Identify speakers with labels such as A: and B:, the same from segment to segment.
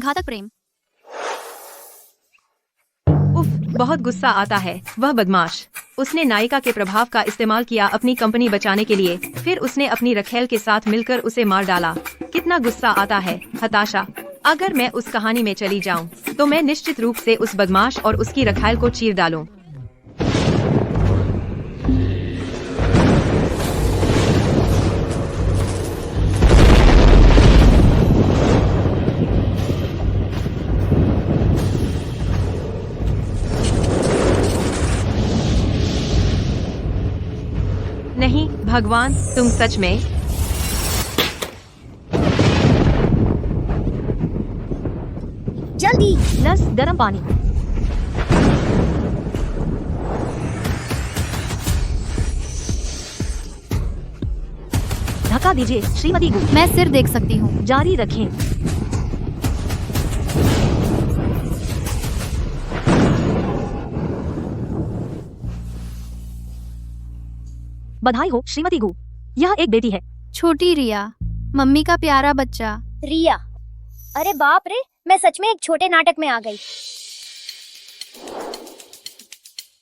A: घातक प्रेम।
B: उफ, बहुत गुस्सा आता है। वह बदमाश। उसने नायिका के प्रभाव का इस्तेमाल किया अपनी कंपनी बचाने के लिए। फिर उसने अपनी रखेल के साथ मिलकर उसे मार डाला। कितना गुस्सा आता है। हताशा। अगर मैं उस कहानी में चली जाऊं, तो मैं निश्चित रूप से उस बदमाश और उसकी रखेल को चीर डालूं। नहीं, भगवान, तुम सच में।
A: जल्दी।
B: नर्स, गर्म पानी। धक्का दीजिए, श्रीमती गु।
A: मैं सिर देख सकती हूँ।
B: जारी रखें। बधाई हो श्रीमती गु, यह एक बेटी है।
A: छोटी रिया, मम्मी का प्यारा बच्चा।
C: रिया, अरे बाप रे, मैं सच में एक छोटे नाटक में आ गई।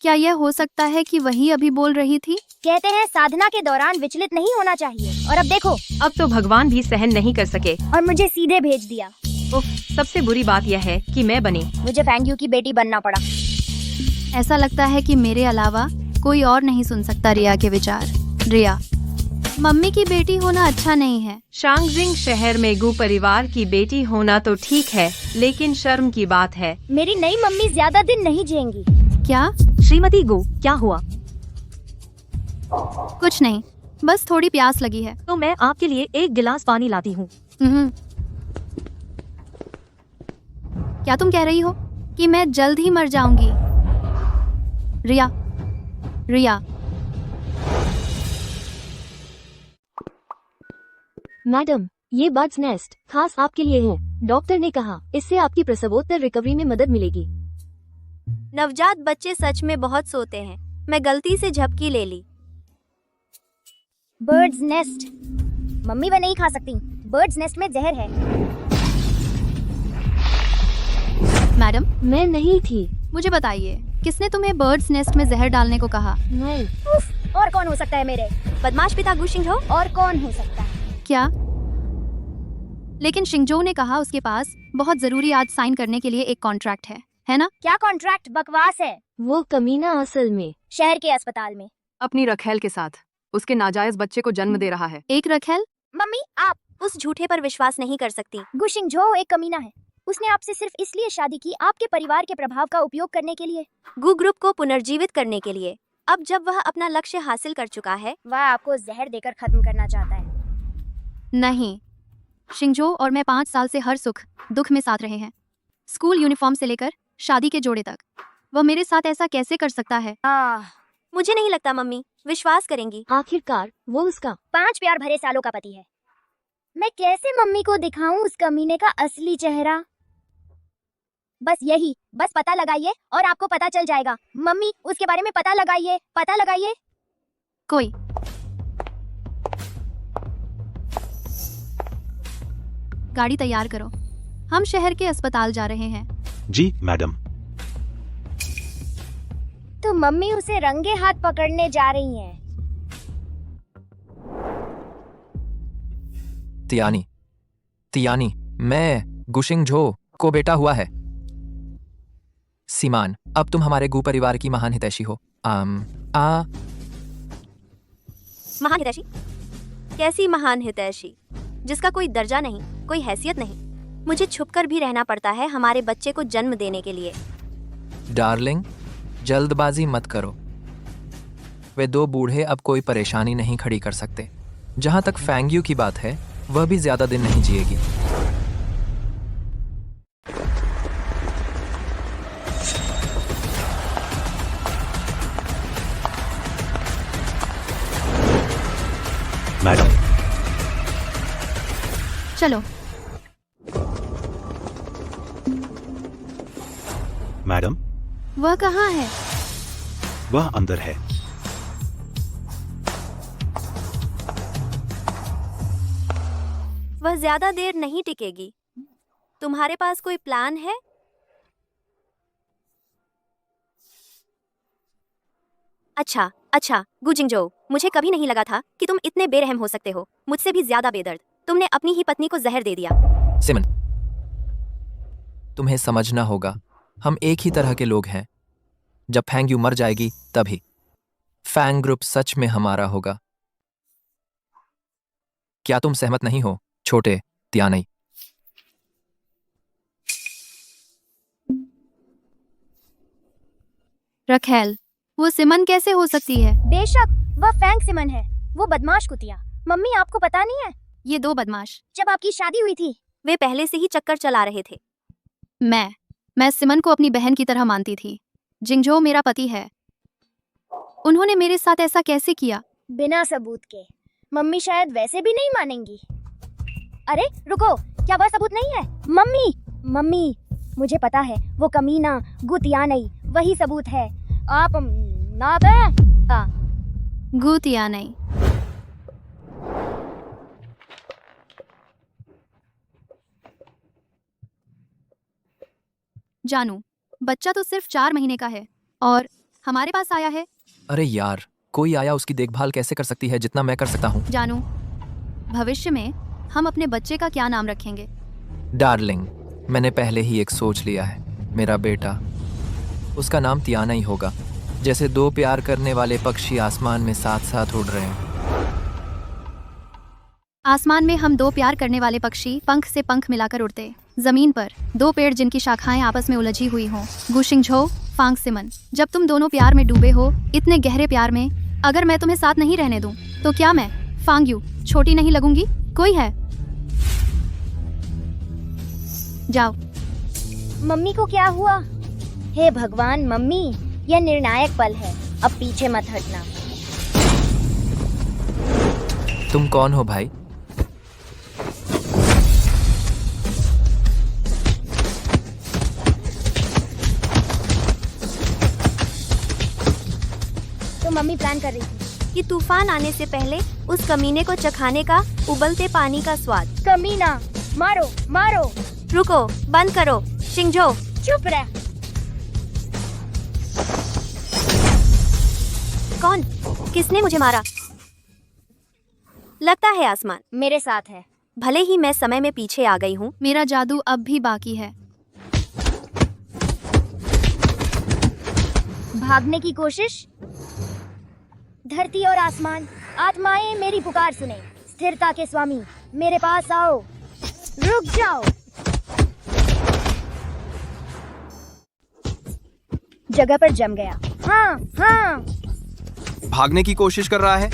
A: क्या यह हो सकता है कि वही अभी बोल रही थी?
C: कहते हैं साधना के दौरान विचलित नहीं होना चाहिए, और अब देखो।
B: अब तो भगवान भी सहन नहीं कर सके
C: और मुझे सीधे भेज दिया।
B: उफ, सबसे बुरी बात यह है कि मैं बनी।
C: मुझे फैंग्यू की बेटी बनना पड़ा।
A: ऐसा लगता है कि मेरे अलावा कोई और नहीं सुन सकता रिया के विचार। रिया, मम्मी की बेटी होना अच्छा नहीं है।
B: शांगजिंग शहर में गु परिवार की बेटी होना तो ठीक है, लेकिन शर्म की बात है।
C: मेरी नई मम्मी ज्यादा दिन नहीं जिएंगी।
A: क्या?
B: श्रीमती गु, क्या हुआ?
A: कुछ नहीं, बस थोड़ी प्यास लगी है।
B: तो मैं आपके लिए एक गिलास पानी लाती हूँ।
A: क्या तुम कह रही हो कि मैं जल्द ही मर जाऊंगी? रिया, रिया।
D: मैडम, ये बर्ड्स नेस्ट खास आपके लिए है। डॉक्टर ने कहा इससे आपकी प्रसवोत्तर रिकवरी में मदद मिलेगी।
C: नवजात बच्चे सच में बहुत सोते हैं। मैं गलती से झपकी ले ली। बर्ड्स नेस्ट, मम्मी वह नहीं खा सकती। बर्ड्स नेस्ट में जहर है।
A: मैडम,
D: मैं नहीं थी।
A: मुझे बताइए, किसने तुम्हें बर्ड्स नेस्ट में जहर डालने को कहा?
D: मैं।
C: उफ, और कौन हो सकता है मेरे बदमाश पिता गु शिंगझो? और कौन हो सकता है?
A: क्या? लेकिन शिंगजो ने कहा उसके पास बहुत जरूरी आज साइन करने के लिए एक कॉन्ट्रैक्ट है ना?
C: क्या कॉन्ट्रैक्ट? बकवास है।
D: वो कमीना असल में
C: शहर के अस्पताल में
B: अपनी रखेल के साथ उसके नाजायज बच्चे को जन्म दे रहा है।
A: एक रखेल?
C: मम्मी, आप उस झूठे पर विश्वास नहीं कर सकती। गु शिंगझो एक कमीना है। उसने आपसे सिर्फ इसलिए शादी की, आपके परिवार के प्रभाव का उपयोग करने के लिए,
E: गु ग्रुप को पुनर्जीवित करने के लिए। अब जब वह अपना लक्ष्य हासिल कर चुका है,
C: वह आपको जहर देकर खत्म करना चाहता है।
A: नहीं, शिंगजो और मैं 5 साल से हर सुख दुख में साथ रहे हैं, स्कूल यूनिफॉर्म से लेकर शादी के जोड़े तक। वह मेरे साथ ऐसा कैसे कर सकता है?
E: मुझे नहीं लगता मम्मी विश्वास करेंगी।
D: आखिरकार वो उसका
C: 5 प्यार भरे सालों का पति है। मैं कैसे मम्मी को दिखाऊं उस कमीने का असली चेहरा? बस पता लगाइए और आपको पता चल जाएगा। मम्मी, उसके बारे में पता लगाइए।
A: कोई गाड़ी तैयार करो, हम शहर के अस्पताल जा रहे हैं।
F: जी मैडम।
C: तो मम्मी उसे रंगे हाथ पकड़ने जा रही हैं।
G: तियानी, मैं गु शिंगझो को बेटा हुआ है। सीमान, अब तुम हमारे गु परिवार की महान हितैषी हो।
E: महान हितैषी? कैसी महान हितैषी जिसका कोई दर्जा नहीं, कोई हैसियत नहीं? मुझे छुपकर भी रहना पड़ता है हमारे बच्चे को जन्म देने के लिए।
G: डार्लिंग, जल्दबाजी मत करो। वे 2 बूढ़े अब कोई परेशानी नहीं खड़ी कर सकते। जहां तक फैंग्यू की बात है, वह भी ज्यादा दिन नहीं जिएगी।
F: मैडम।
A: चलो।
F: मैडम,
A: वह कहाँ है?
F: वह अंदर है।
E: वह ज्यादा देर नहीं टिकेगी। तुम्हारे पास कोई प्लान है? अच्छा अच्छा गुजिंगजो, मुझे कभी नहीं लगा था कि तुम इतने बेरहम हो सकते हो, मुझसे भी ज्यादा बेदर्द। तुमने अपनी ही पत्नी को जहर दे दिया।
G: सिमन, तुम्हें समझना होगा, हम एक ही तरह के लोग हैं। जब फैंग यू मर जाएगी तभी फैंग ग्रुप सच में हमारा होगा। क्या तुम सहमत नहीं हो, छोटे तियानई?
A: रखेल, वो सिमन कैसे हो सकती है?
C: बेशक, वह फैंग सिमन है, वो बदमाश कुतिया। मम्मी, आपको पता नहीं है?
A: ये दो बदमाश।
C: जब आपकी शादी हुई थी,
E: वे पहले से ही चक्कर चला रहे थे।
A: मैं सिमन को अपनी बहन की तरह मानती थी। जिंगजो मेरा पति है। उन्होंने मेरे साथ ऐसा कैसे किया?
C: बिना सबूत के। मम्मी शायद वैसे भी नहीं मानेंगी। अरे रुको, क्या वह सबूत नहीं है? मम्मी, मुझे पता है, वो कमीना गुतियानई वही सबूत है। आप ना
A: गुतिया नहीं। जानू, बच्चा तो सिर्फ 4 महीने का है और हमारे पास आया है।
G: अरे यार, कोई आया उसकी देखभाल कैसे कर सकती है जितना मैं कर सकता हूँ?
A: जानू, भविष्य में हम अपने बच्चे का क्या नाम रखेंगे?
G: डार्लिंग, मैंने पहले ही एक सोच लिया है। मेरा बेटा, उसका नाम तियाना ही होगा। जैसे दो प्यार करने वाले पक्षी आसमान में साथ साथ उड़ रहे हैं।
A: आसमान में हम दो प्यार करने वाले पक्षी पंख से पंख मिलाकर उड़ते। जमीन पर दो पेड़ जिनकी शाखाएं आपस में उलझी हुई हों। गुशिंगझो, फांग सिमन, जब तुम दोनों प्यार में डूबे हो, इतने गहरे प्यार में, अगर मैं तुम्हें साथ नहीं रहने दूं, तो क्या मैं फांग यू छोटी नहीं लगूंगी? कोई है? जाओ।
C: मम्मी को क्या हुआ? हे भगवान मम्मी, यह निर्णायक पल है, अब पीछे मत हटना।
G: तुम कौन हो भाई?
C: तो मम्मी प्लान कर रही थी
E: कि तूफान आने से पहले उस कमीने को चखाने का उबलते पानी का स्वाद।
C: कमीना, मारो मारो।
E: रुको, बंद करो। शिंगजो,
C: चुप रह।
E: कौन? किसने मुझे मारा? लगता है आसमान
C: मेरे साथ है।
E: भले ही मैं समय में पीछे आ गई हूँ।
A: मेरा जादू अब भी बाकी है।
C: भागने की कोशिश। धरती और आसमान, आत्माएं मेरी पुकार सुने। स्थिरता के स्वामी, मेरे पास आओ। रुक जाओ। जगह पर जम गया। हाँ।
H: भागने की कोशिश कर रहा है।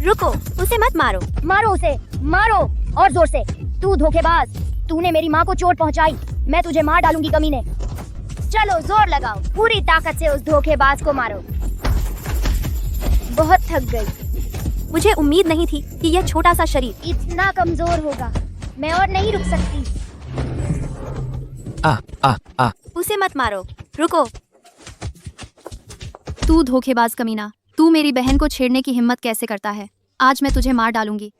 E: रुको, उसे मत मारो।
C: मारो उसे, मारो और जोर से। तू धोखेबाज, तूने मेरी माँ को चोट पहुँचाई। मैं तुझे मार डालूंगी कमीने। चलो जोर लगाओ, पूरी ताकत से उस धोखेबाज को मारो। बहुत थक गई।
E: मुझे उम्मीद नहीं थी कि यह छोटा सा शरीर
C: इतना कमजोर होगा। मैं और नहीं रुक सकती।
G: आ
E: उसे मत मारो। रुको।
A: तू धोखेबाज कमीना, तू मेरी बहन को छेड़ने की हिम्मत कैसे करता है? आज मैं तुझे मार डालूंगी।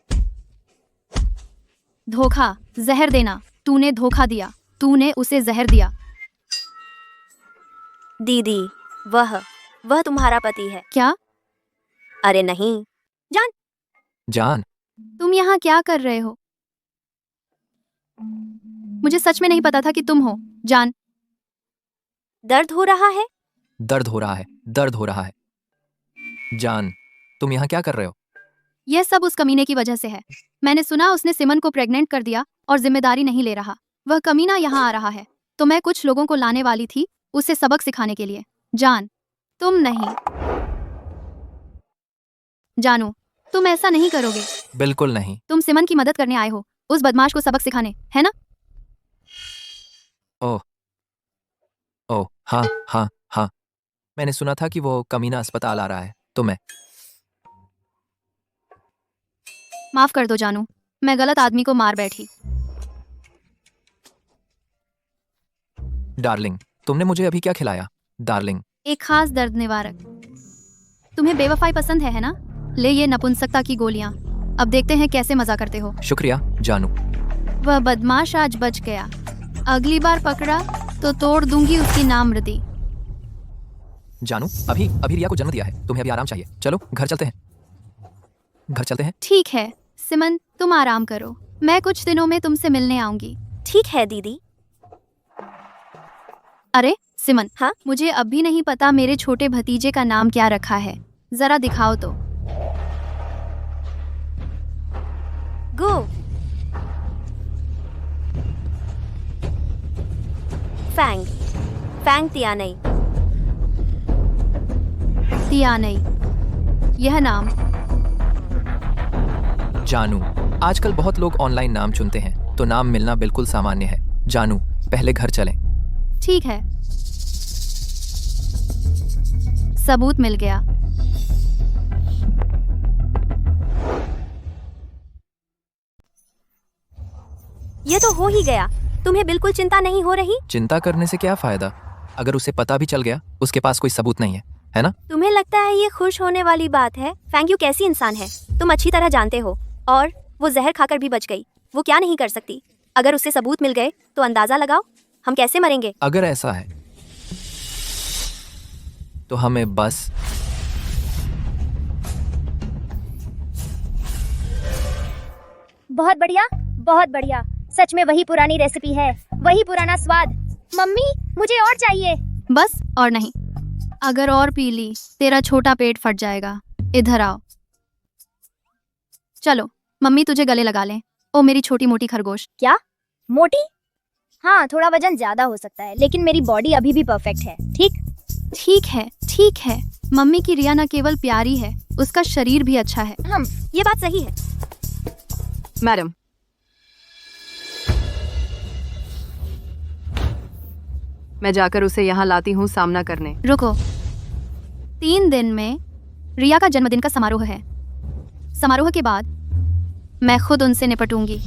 A: धोखा, जहर देना। तूने धोखा दिया, तूने उसे जहर दिया।
E: दीदी, वह तुम्हारा पति है
A: क्या?
E: अरे नहीं।
G: जान,
A: तुम यहाँ क्या कर रहे हो? मुझे सच में नहीं पता था कि तुम हो। जान,
E: दर्द हो रहा है।
G: दर्द हो रहा है। जान, तुम यहाँ क्या कर रहे हो?
A: यह सब उस कमीने की वजह से है। मैंने सुना उसने सिमन को प्रेग्नेंट कर दिया और जिम्मेदारी नहीं ले रहा। वह कमीना यहाँ आ रहा है, तो मैं कुछ लोगों को लाने वाली थी उसे सबक सिखाने के लिए। जान, तुम नहीं। जानू, तुम ऐसा नहीं करोगे।
G: बिल्कुल नहीं।
A: तुम सिमन की मदद करने आए हो, उस बदमाश को सबक सिखाने, है ना?
G: ओह, हाँ। मैंने सुना था कि वो कमीना अस्पताल आ रहा है, तो मैं।
A: माफ कर दो जानू, मैं गलत आदमी को मार बैठी।
G: डार्लिंग, तुमने मुझे अभी क्या खिलाया? डार्लिंग,
A: एक खास दर्द निवारक। तुम्हें बेवफाई पसंद है ना? ले ये नपुंसकता की गोलियां। अब देखते हैं कैसे मजा करते हो।
G: शुक्रिया जानू।
A: वह बदमाश आज बच गया, अगली बार पकड़ा तो तोड़ दूंगी उसकी नामर्दी।
G: जानू अभी अभी रिया को जन्म दिया है, तुम्हें अभी आराम चाहिए। चलो घर चलते हैं, घर चलते हैं।
A: ठीक है सिमन, तुम आराम करो, मैं कुछ दिनों में तुमसे मिलने आऊंगी।
E: ठीक है दीदी।
A: अरे सिमन,
E: हाँ?
A: मुझे अब भी नहीं पता मेरे छोटे भतीजे का नाम क्या रखा है, जरा दिखाओ तो।
E: गो। फैंग। फैंग तियानई।
A: तियानई, यह नाम।
G: जानू आजकल बहुत लोग ऑनलाइन नाम चुनते हैं, तो नाम मिलना बिल्कुल सामान्य है। जानू पहले घर चलें।
A: ठीक है, सबूत मिल गया।
E: ये तो हो ही गया, तुम्हें बिल्कुल चिंता नहीं हो रही?
G: चिंता करने से क्या फायदा, अगर उसे पता भी चल गया उसके पास कोई सबूत नहीं है ना?
E: तुम्हें लगता है ये खुश होने वाली बात है? फैंग यू कैसी इंसान है तुम अच्छी तरह जानते हो, और वो जहर खाकर भी बच गई। वो क्या नहीं कर सकती? अगर उससे सबूत मिल गए तो अंदाजा लगाओ हम कैसे मरेंगे।
G: अगर ऐसा है तो हमें बस
C: बहुत बढ़िया, बहुत बढ़िया। सच में वही पुरानी रेसिपी है, वही पुराना स्वाद। मम्मी मुझे और चाहिए।
A: बस और नहीं, अगर और पी ली तेरा छोटा पेट फट जाएगा। इधर आओ। चलो मम्मी तुझे गले लगा लें। ओ मेरी छोटी मोटी खरगोश।
C: क्या मोटी? हाँ थोड़ा वजन ज्यादा हो सकता है, लेकिन मेरी बॉडी अभी भी परफेक्ट है। ठीक
A: ठीक है ठीक है, मम्मी की रिया न केवल प्यारी है, उसका शरीर भी अच्छा है।
C: हम
E: ये बात सही है।
B: मैडम, मैं जाकर उसे यहाँ लाती हूँ सामना करने।
A: रुको, 3 दिन में रिया का जन्मदिन का समारोह है। समारोह के बाद मैं खुद उनसे निपटूंगी।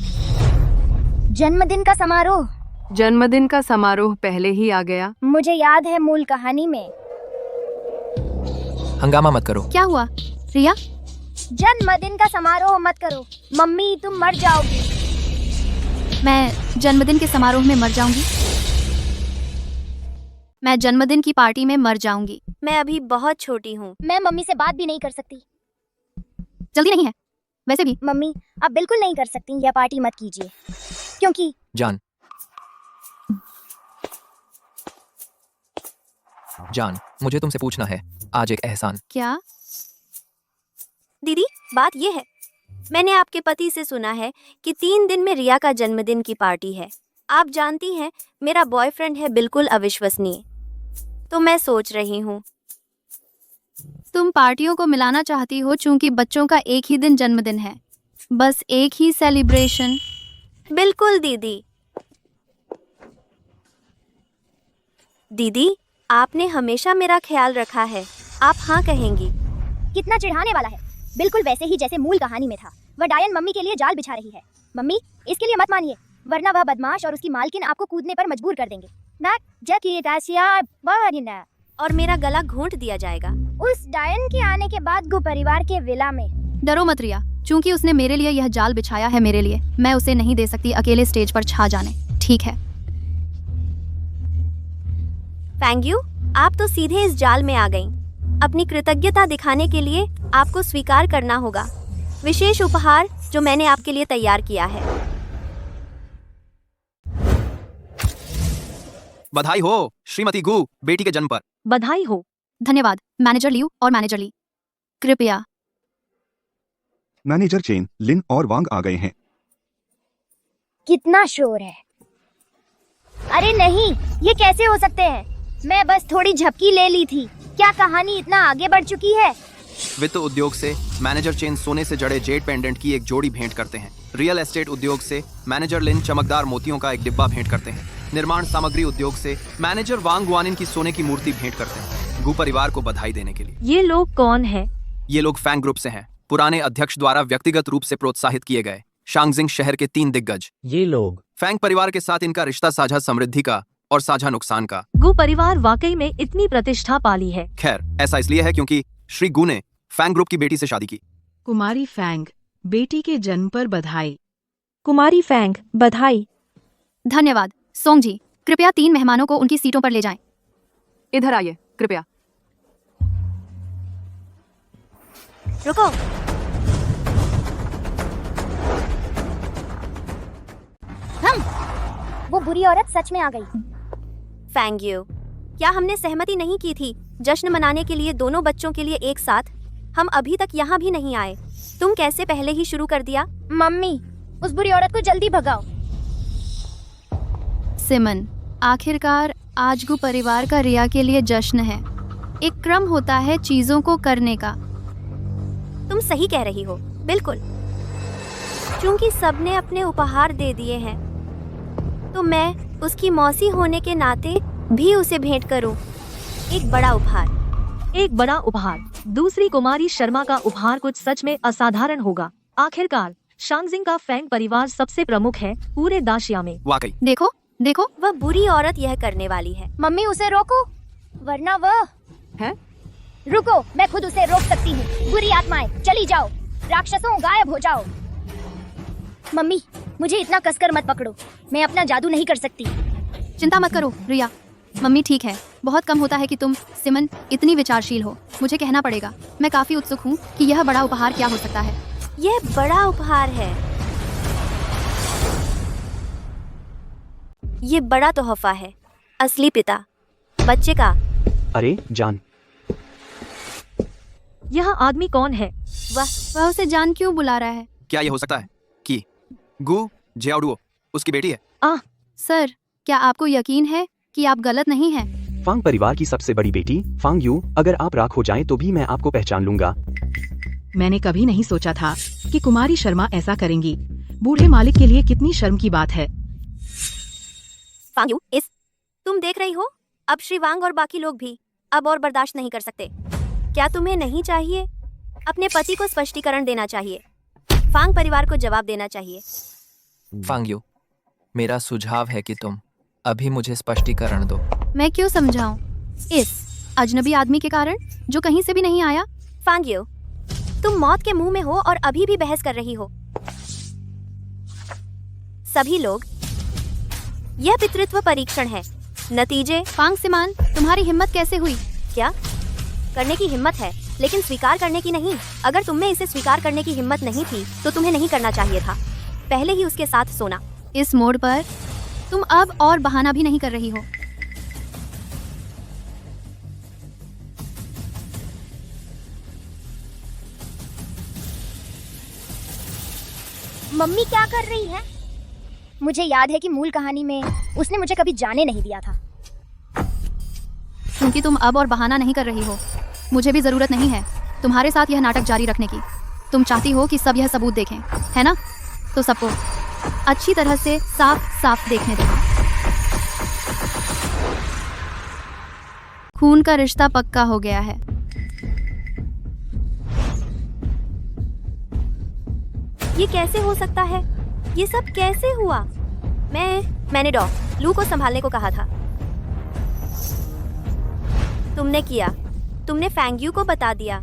C: जन्मदिन का समारोह?
B: जन्मदिन का समारोह पहले ही आ गया।
C: मुझे याद है मूल कहानी में।
G: हंगामा मत करो।
A: क्या हुआ रिया?
C: जन्मदिन का समारोह मत करो, मम्मी तुम मर जाओगी।
A: मैं जन्मदिन के समारोह में मर जाऊंगी? मैं जन्मदिन की पार्टी में मर जाऊंगी।
E: मैं अभी बहुत छोटी हूँ।
C: मैं मम्मी से बात भी नहीं कर सकती।
A: जल्दी नहीं है वैसे भी।
C: मम्मी आप बिल्कुल नहीं कर सकती, यह पार्टी मत कीजिए, क्योंकि
G: जान मुझे तुमसे पूछना है आज एक एहसान।
A: क्या?
E: दीदी बात ये है, मैंने आपके पति से सुना है कि 3 दिन में रिया का जन्मदिन की पार्टी है। आप जानती हैं मेरा बॉयफ्रेंड है बिल्कुल अविश्वसनीय, तो मैं सोच रही हूँ।
A: तुम पार्टियों को मिलाना चाहती हो चूंकि बच्चों का एक ही दिन जन्मदिन है, बस एक ही सेलिब्रेशन।
E: बिल्कुल दीदी। दीदी आपने हमेशा मेरा ख्याल रखा है, आप हाँ कहेंगी।
C: कितना चिढ़ाने वाला है, बिल्कुल वैसे ही जैसे मूल कहानी में था। वह डायन मम्मी के लिए जाल बिछा रही है। मम्मी इसके लिए मत मानिए, वरना वह बदमाश और उसकी मालकिन आपको कूदने पर मजबूर कर देंगे।
E: और मेरा गला घोंट दिया जाएगा।
C: उस डायन के आने के बाद गु परिवार के विला में।
A: डरो मत रिया, चूंकि उसने मेरे लिए यह जाल बिछाया है मेरे लिए, मैं उसे नहीं दे सकती अकेले स्टेज पर छा जाने। ठीक है?
E: फैंग यू आप तो सीधे इस जाल में आ गईं। अपनी कृतज्ञता दिखाने के लिए आपको स्वीकार करना होगा विशेष उपहार जो मैंने आपके लिए तैयार किया है।
H: बधाई हो श्रीमती गु बेटी के जन्म पर।
B: बधाई हो।
A: धन्यवाद मैनेजर लियू और मैनेजर ली। कृपया।
I: मैनेजर चेन, लिन और वांग आ गए हैं।
C: कितना शोर है। अरे नहीं, ये कैसे हो सकते हैं? मैं बस थोड़ी झपकी ले ली थी। क्या कहानी इतना आगे बढ़ चुकी है?
H: वित्त उद्योग से मैनेजर चेन सोने से जड़े जेड पेंडेंट की एक जोड़ी भेंट करते हैं। रियल एस्टेट उद्योग से मैनेजर लिन चमकदार मोतियों का एक डिब्बा भेंट करते हैं। निर्माण सामग्री उद्योग से मैनेजर वांग गुआनिन की सोने की मूर्ति भेंट करते हैं गु परिवार को बधाई देने के लिए।
B: ये लोग कौन हैं?
H: ये लोग फैंग ग्रुप से हैं, पुराने अध्यक्ष द्वारा व्यक्तिगत रूप से प्रोत्साहित किए गए शांगजिंग शहर के 3 दिग्गज।
J: ये लोग
H: फैंग परिवार के साथ इनका रिश्ता साझा समृद्धि का और साझा नुकसान का।
B: गु परिवार वाकई में इतनी प्रतिष्ठा पाली है।
H: खैर ऐसा इसलिए है क्योंकि श्री गु ने फैंग ग्रुप की बेटी से शादी की।
K: कुमारी फैंग
J: बेटी के जन्म पर बधाई।
B: कुमारी फैंग, बधाई।
A: धन्यवाद। सोंग जी, कृपया 3 मेहमानों को उनकी सीटों पर ले जाएं।
G: इधर आइए कृपया।
E: रुको।
C: वो बुरी औरत सच में आ गई।
E: फैंग यू, क्या हमने सहमति नहीं की थी जश्न मनाने के लिए दोनों बच्चों के लिए एक साथ? हम अभी तक यहाँ भी नहीं आए। तुम कैसे पहले ही शुरू कर दिया?
C: मम्मी, उस बुरी औरत को जल्दी भगाओ।
A: सिमन, आखिरकार आज गु परिवार का रिया के लिए जश्न है। एक क्रम होता है चीजों को करने का।
E: तुम सही कह रही हो, बिल्कुल। क्योंकि सबने अपने उपहार दे दिए हैं, तो मैं उसकी मौसी होने के नाते भी उसे भेंट करूं। एक बड़ा उपहार।
D: एक बड़ा उपहार। दूसरी कुमारी शर्मा का उपहार कुछ सच में असाधारण होगा। आखिरकार शांगजिंग का फैंग परिवार सबसे प्रमुख है पूरे दाशिया में।
H: वाकई।
A: देखो देखो,
E: वह बुरी औरत यह करने वाली है।
C: मम्मी, उसे रोको, वरना वह
J: है?
C: रुको, मैं खुद उसे रोक सकती हूँ। बुरी आत्माएं, चली जाओ। राक्षसों, गायब हो जाओ। मम्मी, मुझे इतना कसकर मत पकड़ो, मैं अपना जादू नहीं कर सकती।
A: चिंता मत करो रिया। मम्मी ठीक है, बहुत कम होता है कि तुम सिमन इतनी विचारशील हो। मुझे कहना पड़ेगा, मैं काफी उत्सुक हूँ कि यह बड़ा उपहार क्या हो सकता है।
E: यह बड़ा उपहार है। ये बड़ा तोहफा है, असली पिता बच्चे का।
K: अरे जान,
D: यह आदमी कौन है?
A: वह उसे जान क्यों बुला रहा है?
H: क्या ये हो सकता है कि गु जियाओडुओ उसकी बेटी है?
A: सर, क्या आपको यकीन है कि आप गलत नहीं हैं?
K: फांग परिवार की सबसे बड़ी बेटी फांग यू। अगर आप राख हो जाएं तो भी मैं आपको पहचान लूंगा।
J: मैंने कभी नहीं सोचा था कि कुमारी शर्मा ऐसा करेंगी। बूढ़े मालिक के लिए कितनी शर्म की बात है।
E: फांग यू, तुम देख रही हो, अब श्री वांग और बाकी लोग भी अब और बर्दाश्त नहीं कर सकते। क्या तुम्हें नहीं चाहिए? अपने पति को स्पष्टीकरण देना चाहिए। फांग परिवार को जवाब देना चाहिए।
G: फांग यू, मेरा सुझाव है कि तुम अभी मुझे स्पष्टीकरण दो।
A: मैं क्यों समझाऊं? इस अजनबी आदमी के कारण जो कहीं से भी नहीं आया।
E: फांग यू, तुम मौत के मुंह में हो और अभी भी बहस कर रही हो। सभी लोग, यह पितृत्व परीक्षण है। नतीजे।
A: फांग सिमान, तुम्हारी हिम्मत कैसे हुई?
E: क्या करने की हिम्मत है, लेकिन स्वीकार करने की नहीं। अगर तुम में इसे स्वीकार करने की हिम्मत नहीं थी तो तुम्हें नहीं करना चाहिए था, पहले ही उसके साथ सोना।
A: इस मोड़ पर तुम अब और बहाना भी नहीं कर रही हो।
C: मम्मी क्या कर रही है? मुझे याद है कि मूल कहानी में उसने मुझे कभी जाने नहीं दिया था।
A: क्योंकि तुम अब और बहाना नहीं कर रही हो, मुझे भी जरूरत नहीं है तुम्हारे साथ यह नाटक जारी रखने की। तुम चाहती हो कि सब यह सबूत देखें, है ना? तो सबको अच्छी तरह से साफ साफ देखने दो। खून का रिश्ता पक्का हो गया है।
E: ये कैसे हो सकता है? ये सब कैसे हुआ? मैंने लू को संभालने को कहा था। तुमने किया। तुमने फैंग यू को बता दिया।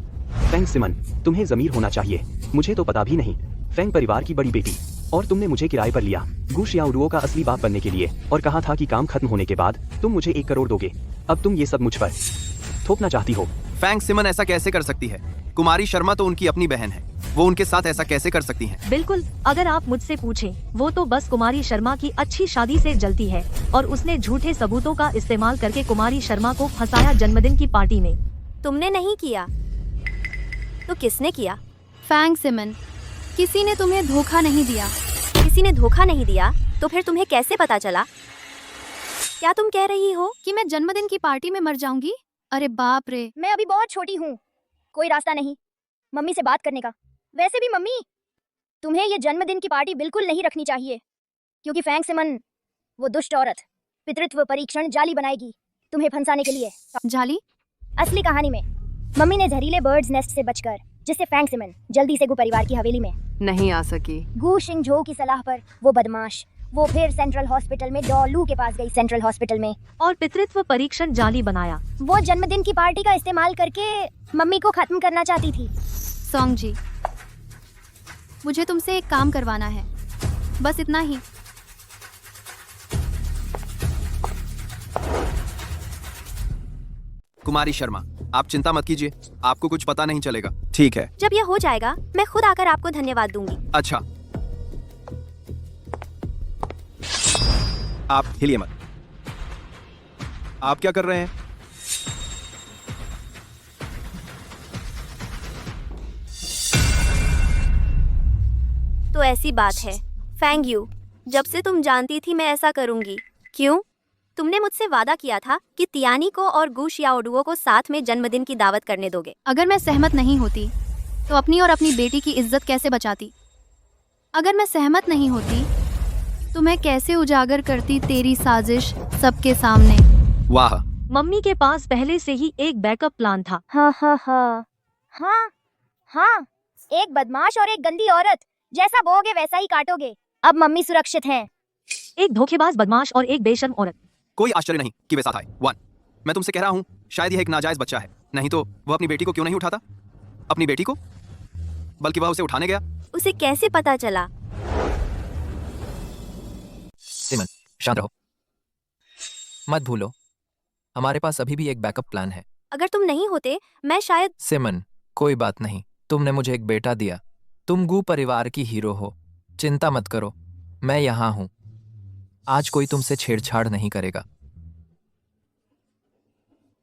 K: फैंग सिमन, तुम्हें जमीर होना चाहिए। मुझे तो पता भी नहीं। फैंग परिवार की बड़ी बेटी, और तुमने मुझे किराए पर लिया गु शियाओडुओ का असली बाप बनने के लिए, और कहा था कि काम खत्म होने के बाद तुम मुझे 1 करोड़ दोगे। अब तुम ये सब मुझ पर थोपना चाहती हो।
H: फैंग सिमन ऐसा कैसे कर सकती है? कुमारी शर्मा तो उनकी अपनी बहन है, वो उनके साथ ऐसा कैसे कर सकती हैं?
D: बिल्कुल, अगर आप मुझसे पूछें, वो तो बस कुमारी शर्मा की अच्छी शादी से जलती है, और उसने झूठे सबूतों का इस्तेमाल करके कुमारी शर्मा को फंसाया जन्मदिन की पार्टी में।
E: तुमने नहीं किया तो किसने किया?
A: फैंग सिमन, किसी ने तुम्हें धोखा नहीं दिया।
E: किसी ने धोखा नहीं दिया तो फिर तुम्हें कैसे पता चला? क्या तुम कह रही हो
A: कि मैं जन्मदिन की पार्टी में मर जाऊंगी? अरे बाप रे,
C: मैं अभी बहुत छोटी हूँ, कोई रास्ता नहीं मम्मी से बात करने का। वैसे भी मम्मी, तुम्हें ये जन्मदिन की पार्टी बिल्कुल नहीं रखनी चाहिए, क्योंकि फैंग सिमन, वो दुष्ट औरत, पितृत्व परीक्षण जाली बनाएगी तुम्हें फंसाने के लिए।
A: जाली?
C: असली कहानी में मम्मी ने जहरीले बर्ड्स नेस्ट से बचकर, जिससे फैंग सिमन जल्दी से गु परिवार की हवेली में
J: नहीं आ सकी।
C: गु शिंगझो की सलाह पर वो बदमाश, वो फिर सेंट्रल हॉस्पिटल में डॉलू के पास गई, सेंट्रल हॉस्पिटल में,
D: और पितृत्व परीक्षण जाली बनाया।
C: वो जन्मदिन की पार्टी का इस्तेमाल करके मम्मी को खत्म करना चाहती थी।
A: सोंग जी, मुझे तुमसे एक काम करवाना है, बस इतना ही।
H: कुमारी शर्मा, आप चिंता मत कीजिए, आपको कुछ पता नहीं चलेगा। ठीक है।
E: जब यह हो जाएगा मैं खुद आकर आपको धन्यवाद दूंगी।
H: अच्छा, आप हिलिए मत। आप क्या कर रहे हैं?
E: तो ऐसी बात है फैंग यू, जब से तुम जानती थी मैं ऐसा करूंगी। क्यों? तुमने मुझसे वादा किया था कि तियानी को और गु शियाओडुओ को साथ में जन्मदिन की दावत करने दोगे।
A: अगर मैं सहमत नहीं होती तो अपनी और अपनी बेटी की इज्जत कैसे बचाती? अगर मैं सहमत नहीं होती तो मैं कैसे उजागर करती तेरी साजिश सबके सामने?
H: वाह,
D: मम्मी के पास पहले से ही एक बैकअप प्लान था।
C: हाँ हाँ हाँ हाँ हाँ, एक बदमाश और एक गंदी औरत, जैसा बोओगे वैसा ही काटोगे। अब मम्मी सुरक्षित हैं।
D: एक धोखेबाज बदमाश और एक बेशर्म औरत।
H: कोई आश्चर्य नहीं कि वे साथ आए। 1, मैं तुमसे कह रहा हूँ, शायद यह एक नाजायज बच्चा है, नहीं तो वह अपनी बेटी को क्यों नहीं उठाता? अपनी बेटी को, बल्कि वह उसे उठाने गया।
E: उसे कैसे पता चला?
G: सिमन, शांत रहो, मत भूलो हमारे पास अभी भी एक बैकअप प्लान है।
E: अगर तुम नहीं होते मैं शायद।
G: सिमन, कोई बात नहीं, तुमने मुझे एक बेटा दिया, तुम गु परिवार की हीरो हो, चिंता मत करो, मैं यहाँ हूँ। आज कोई तुमसे छेड़छाड़ नहीं करेगा।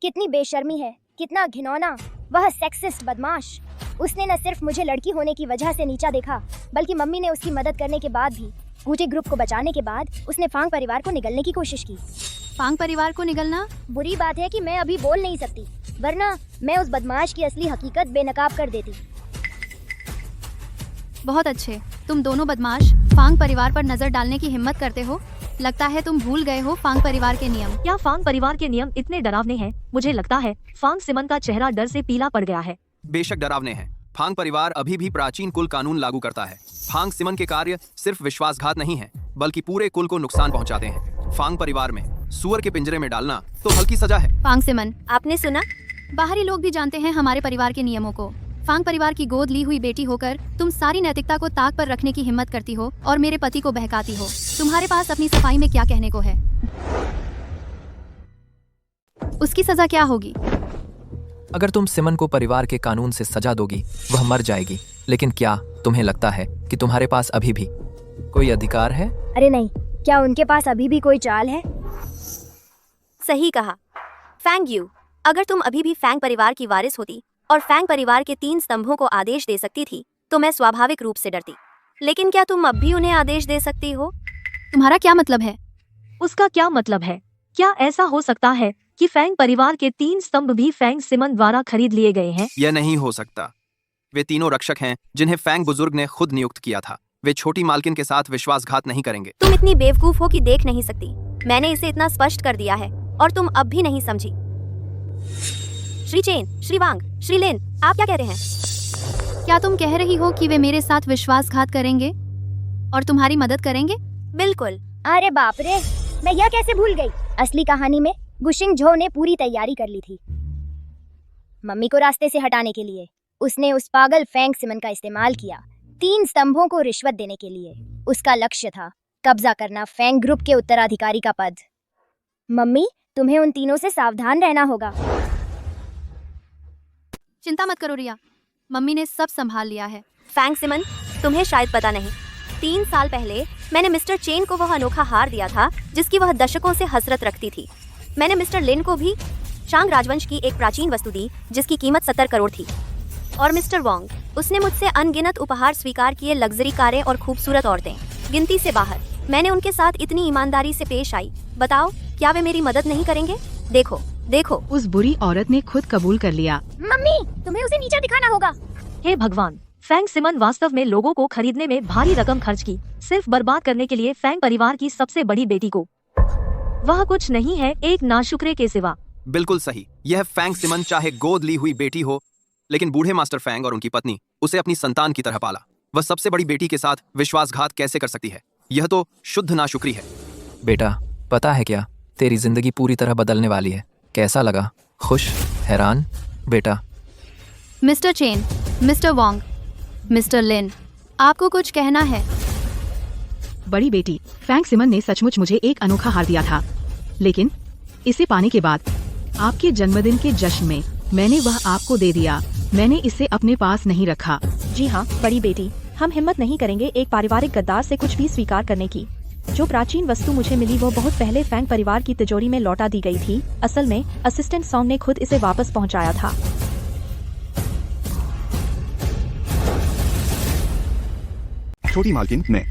C: कितनी बेशर्मी है, कितना घिनौना, वह सेक्सिस्ट बदमाश। उसने न सिर्फ मुझे लड़की होने की वजह से नीचा देखा, बल्कि मम्मी ने उसकी मदद करने के बाद भी, मुझे ग्रुप को बचाने के बाद, उसने फांग परिवार को निगलने की कोशिश की।
A: फांग परिवार को निगलना?
C: बुरी बात है कि मैं अभी बोल नहीं सकती, वरना मैं उस बदमाश की असली हकीकत बेनकाब कर देती।
A: बहुत अच्छे, तुम दोनों बदमाश फांग परिवार पर नजर डालने की हिम्मत करते हो। लगता है तुम भूल गए हो फांग परिवार के नियम।
D: क्या फांग परिवार के नियम इतने डरावने हैं? मुझे लगता है फांग सिमन का चेहरा डर से पीला पड़ गया है।
H: बेशक डरावने हैं, फांग परिवार अभी भी प्राचीन कुल कानून लागू करता है। फांग सिमन के कार्य सिर्फ विश्वासघात नहीं है, बल्कि पूरे कुल को नुकसान पहुंचाते हैं। फांग परिवार में सुअर के पिंजरे में डालना तो हल्की सजा है।
A: फांग सिमन,
E: आपने सुना?
A: बाहरी लोग भी जानते हैं हमारे परिवार के नियमों को। फांग परिवार की गोद ली हुई बेटी होकर तुम सारी नैतिकता को ताक पर रखने की हिम्मत करती हो और मेरे पति को बहकाती हो। तुम्हारे पास अपनी सफाई में क्या कहने को है? उसकी सजा क्या होगी?
G: अगर तुम सिमन को परिवार के कानून से सजा दोगी, वह मर जाएगी। लेकिन क्या तुम्हें लगता है कि तुम्हारे पास अभी भी कोई अधिकार है?
C: अरे नहीं, क्या उनके पास अभी भी कोई चाल है?
E: सही कहा फैंग यू, अगर तुम अभी भी फैंग परिवार की वारिस होती और फैंग परिवार के 3 स्तंभों को आदेश दे सकती थी तो मैं स्वाभाविक रूप से डरती। लेकिन क्या तुम अब भी उन्हें आदेश दे सकती हो?
A: तुम्हारा क्या मतलब है?
D: उसका क्या मतलब है? क्या ऐसा हो सकता है कि फैंग परिवार के 3 स्तंभ भी फैंग सिमन द्वारा खरीद लिए गए हैं?
H: यह नहीं हो सकता। वे तीनों रक्षक हैं जिन्हें फैंग बुजुर्ग ने खुद नियुक्त किया था। वे छोटी मालकिन के साथ विश्वासघात नहीं करेंगे।
E: तुम इतनी बेवकूफ हो कि देख नहीं सकती। मैंने इसे इतना स्पष्ट कर दिया है और तुम अब भी नहीं समझी। श्री चेन, श्री वांग, श्री लिन, आप क्या कह रहे हैं?
A: क्या तुम कह रही हो कि वे मेरे साथ विश्वासघात करेंगे और तुम्हारी मदद करेंगे?
E: बिल्कुल।
C: अरे बाप रे, मैं यह कैसे भूल गई। असली कहानी में गुशिंग झो ने पूरी तैयारी कर ली थी मम्मी को रास्ते से हटाने के लिए। उसने उस पागल फैंग सिमन का इस्तेमाल किया 3 स्तंभों को रिश्वत देने के लिए। उसका लक्ष्य था कब्जा करना फैंग ग्रुप के उत्तराधिकारी का पद। मम्मी, तुम्हें उन तीनों से सावधान रहना होगा।
A: चिंता मत करो रिया, मम्मी ने सब संभाल लिया है।
E: फैंग सिमन, तुम्हें शायद पता नहीं, 3 साल पहले मैंने मिस्टर चेन को वह अनोखा हार दिया था जिसकी वह दशकों से हसरत रखती थी। मैंने मिस्टर लिन को भी चांग राजवंश की एक प्राचीन वस्तु दी जिसकी कीमत 70 करोड़ थी। और मिस्टर वोंग, उसने मुझसे अनगिनत उपहार स्वीकार किए, लग्जरी कारें और खूबसूरत औरतें, गिनती से बाहर। मैंने उनके साथ इतनी ईमानदारी से पेश आई। बताओ, क्या वे मेरी मदद नहीं करेंगे? देखो देखो,
J: उस बुरी औरत ने खुद कबूल कर लिया।
C: मम्मी, तुम्हें उसे नीचा दिखाना होगा।
D: हे भगवान, फैंग सिमन वास्तव में लोगों को खरीदने में भारी रकम खर्च की, सिर्फ बर्बाद करने के लिए फैंग परिवार की सबसे बड़ी बेटी को। वह कुछ नहीं है एक नाशुक्रे के सिवा।
H: बिल्कुल सही। यह फैंग सिमन चाहे गोद ली हुई बेटी हो, लेकिन बूढ़े मास्टर फैंग और उनकी पत्नी उसे अपनी संतान की तरह पाला। वह सबसे बड़ी बेटी के साथ विश्वासघात कैसे कर सकती है? यह तो शुद्ध नाशुक्री है।
G: बेटा, पता है क्या, तेरी जिंदगी पूरी तरह बदलने वाली है। कैसा लगा? खुश? हैरान? बेटा,
A: mister Chen, mister Wong, mister Lin, आपको कुछ कहना है?
J: बड़ी बेटी, फैंग सिमन ने सचमुच मुझे एक अनोखा हार दिया था, लेकिन इसे पाने के बाद आपके जन्मदिन के जश्न में मैंने वह आपको दे दिया। मैंने इसे अपने पास नहीं रखा।
L: जी हाँ बड़ी बेटी, हम हिम्मत नहीं करेंगे एक पारिवारिक गद्दार से कुछ भी स्वीकार करने की। जो प्राचीन वस्तु मुझे मिली वो बहुत पहले फैंग परिवार की तिजोरी में लौटा दी गई थी। असल में असिस्टेंट सॉन्ग ने खुद इसे वापस पहुंचाया था।
I: छोटी मालकिन, मैं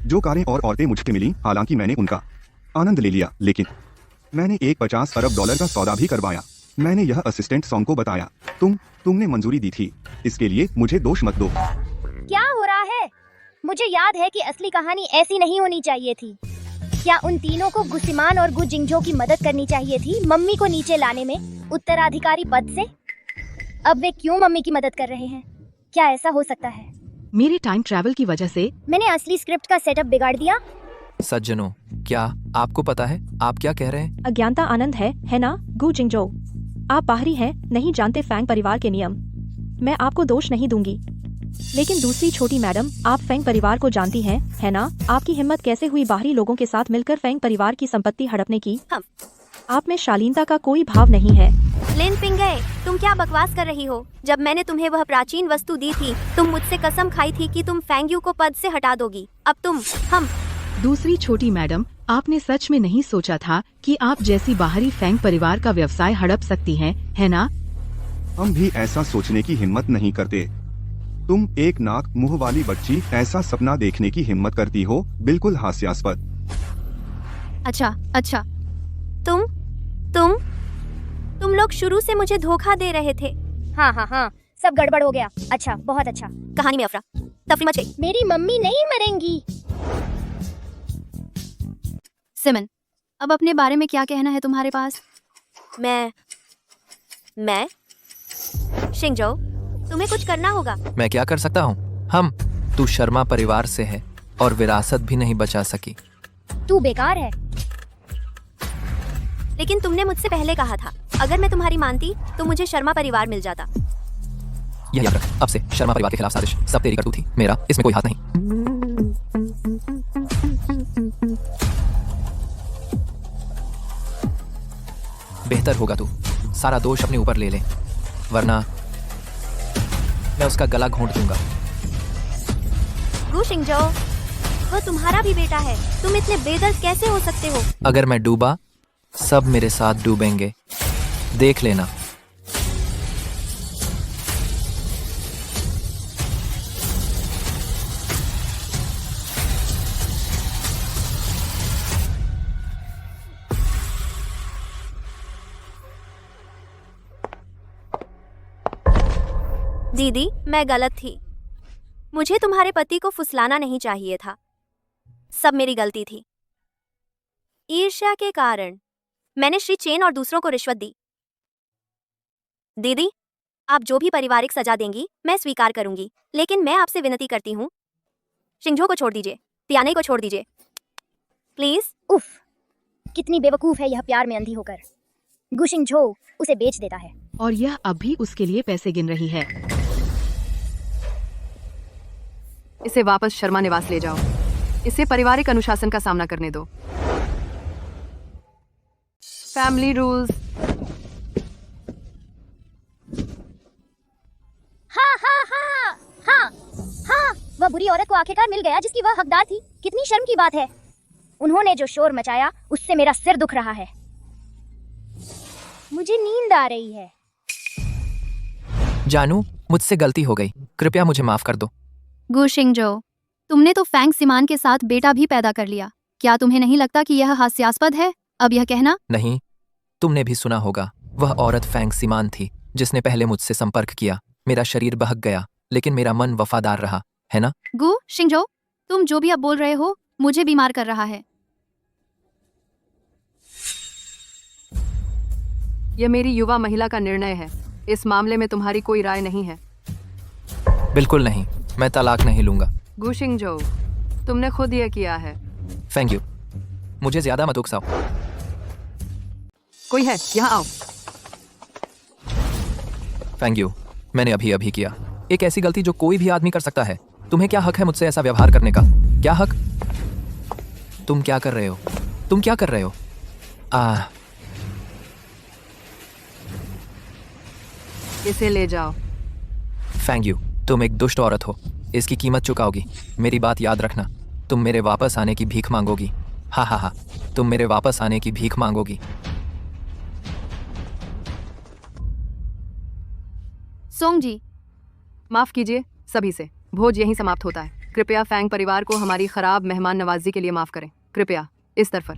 I: जो कारें और औरतें मुझे मिली, हालांकि मैंने उनका आनंद ले लिया, लेकिन मैंने एक 50 अरब डॉलर का सौदा भी करवाया। मैंने यह असिस्टेंट सॉन्ग को बताया। तुमने मंजूरी दी थी, इसके लिए मुझे दोष मत दो।
C: क्या हो रहा है? मुझे याद है कि असली कहानी ऐसी नहीं होनी चाहिए थी। क्या उन तीनों को गुसिमान और गु जिंगझो की मदद करनी चाहिए थी मम्मी को नीचे लाने में उत्तराधिकारी पद से? अब वे क्यों मम्मी की मदद कर रहे हैं? क्या ऐसा हो सकता है?
J: मेरे टाइम ट्रैवल की वजह से
C: मैंने असली स्क्रिप्ट का सेटअप बिगाड़ दिया।
G: सज्जनों, क्या आपको पता है आप क्या कह रहे हैं?
L: अज्ञानता आनंद है ना गु जिंगझो? आप बाहरी हैं, नहीं जानते फैंग परिवार के नियम। मैं आपको दोष नहीं दूंगी, लेकिन दूसरी छोटी मैडम, आप फैंग परिवार को जानती हैं, है ना? आपकी हिम्मत कैसे हुई बाहरी लोगों के साथ मिलकर फैंग परिवार की संपत्ति हड़पने की? आप में शालीनता का कोई भाव नहीं है।
E: लिन पिंगे, तुम क्या बकवास कर रही हो? जब मैंने तुम्हें वह प्राचीन वस्तु दी थी, तुम मुझसे कसम खाई थी कि तुम फैंग यू को पद से हटा दोगी। अब हम
J: दूसरी छोटी मैडम, आपने सच में नहीं सोचा था कि आप जैसी बाहरी फैंग परिवार का व्यवसाय हड़प सकती हैं, है ना?
I: हम भी ऐसा सोचने की हिम्मत नहीं करते। तुम एक नाक मुंह वाली बच्ची ऐसा सपना देखने की हिम्मत करती हो? बिल्कुल हास्यास्पद।
A: अच्छा,
E: तुम लोग शुरू से मुझे धोखा दे रहे थे।
C: हाँ, सब गड़बड़ हो गया। अच्छा, बहुत अच्छा।
E: कहानी में अफरा तफरी मच गई।
C: मेरी मम्मी नहीं मरेंगी।
A: सिमन, अब अपने बारे में क्या कहना है तुम्हारे पास?
E: मैं शिंगजो, तुम्हें कुछ करना होगा।
G: मैं क्या कर सकता हूँ? तू शर्मा परिवार से है और विरासत भी नहीं बचा सकी।
C: तू बेकार है।
E: लेकिन तुमने मुझसे पहले कहा था, अगर मैं तुम्हारी मानती तो मुझे शर्मा परिवार मिल जाता।
G: यह याद रख, अब से शर्मा परिवार के खिलाफ साजिश सब तेरी करतूत थी, मेरा इसमें कोई हाथ नहीं। बेहतर होगा तू सारा दोष अपने ऊपर ले ले, वरना मैं उसका गला घोंट दूंगा।
E: गु शिंगजो, वो तुम्हारा भी बेटा है। तुम इतने बेदर्द कैसे हो सकते हो?
G: अगर मैं डूबा, सब मेरे साथ डूबेंगे, देख लेना।
E: दीदी, मैं गलत थी। मुझे तुम्हारे पति को फुसलाना नहीं चाहिए था। सब मेरी गलती थी। ईर्ष्या के कारण मैंने श्री चेन और दूसरों को रिश्वत दी। दीदी, आप जो भी पारिवारिक सजा देंगी मैं स्वीकार करूंगी, लेकिन मैं आपसे विनती करती हूँ, शिंगझो को छोड़ दीजिए, तियाने को छोड़ दीजिए, प्लीज।
C: उफ, कितनी बेवकूफ है यह प्यार में अंधी होकर। गु शिंगझो उसे बेच देता है
J: और यह अब भी उसके लिए पैसे गिन रही है।
M: इसे वापस शर्मा निवास ले जाओ। इसे पारिवारिक अनुशासन का सामना करने दो। Family rules.
C: हाँ, वह बुरी औरत को आखिरकार मिल गया जिसकी वह हकदार थी। कितनी शर्म की बात है। उन्होंने जो शोर मचाया उससे मेरा सिर दुख रहा है। मुझे नींद आ रही है।
G: जानू, मुझसे गलती हो गई, कृपया मुझे माफ कर दो।
A: गु शिंगजो, तुमने तो फैंग सिमान के साथ बेटा भी पैदा कर लिया। क्या तुम्हें नहीं लगता कि यह हास्यास्पद है? अब यह कहना।
G: नहीं, तुमने भी सुना होगा, वह औरत फैंग सिमान थी जिसने पहले मुझसे संपर्क किया। मेरा शरीर बहक गया, लेकिन मेरा मन वफादार रहा, है ना?
A: गु शिंगजो, तुम जो भी अब बोल रहे हो मुझे बीमार कर रहा है।
M: यह मेरी युवा महिला का निर्णय है। इस मामले में तुम्हारी कोई राय नहीं है।
G: बिल्कुल नहीं, मैं तलाक नहीं लूंगा।
M: गु शिंगजो, तुमने खुद यह किया है।
G: थैंक यू, मुझे ज्यादा मत उकसाओ।
M: कोई है? यहाँ आओ।
G: थैंक यू, मैंने अभी किया। एक ऐसी गलती जो कोई भी आदमी कर सकता है। तुम्हें क्या हक है मुझसे ऐसा व्यवहार करने का? क्या हक? तुम क्या कर रहे हो? तुम क्या कर रहे हो?
M: इसे ले जाओ।
G: Thank you. तुम एक दुष्ट औरत हो, इसकी कीमत चुकाओगी। मेरी बात याद रखना, तुम मेरे वापस आने की भीख मांगोगी। हा हा हा, तुम मेरे वापस आने की भीख मांगोगी।
A: सोंग जी,
M: माफ कीजिए सभी से, भोज यहीं समाप्त होता है। कृपया फैंग परिवार को हमारी खराब मेहमान नवाजी के लिए माफ करें। कृपया इस तरफ।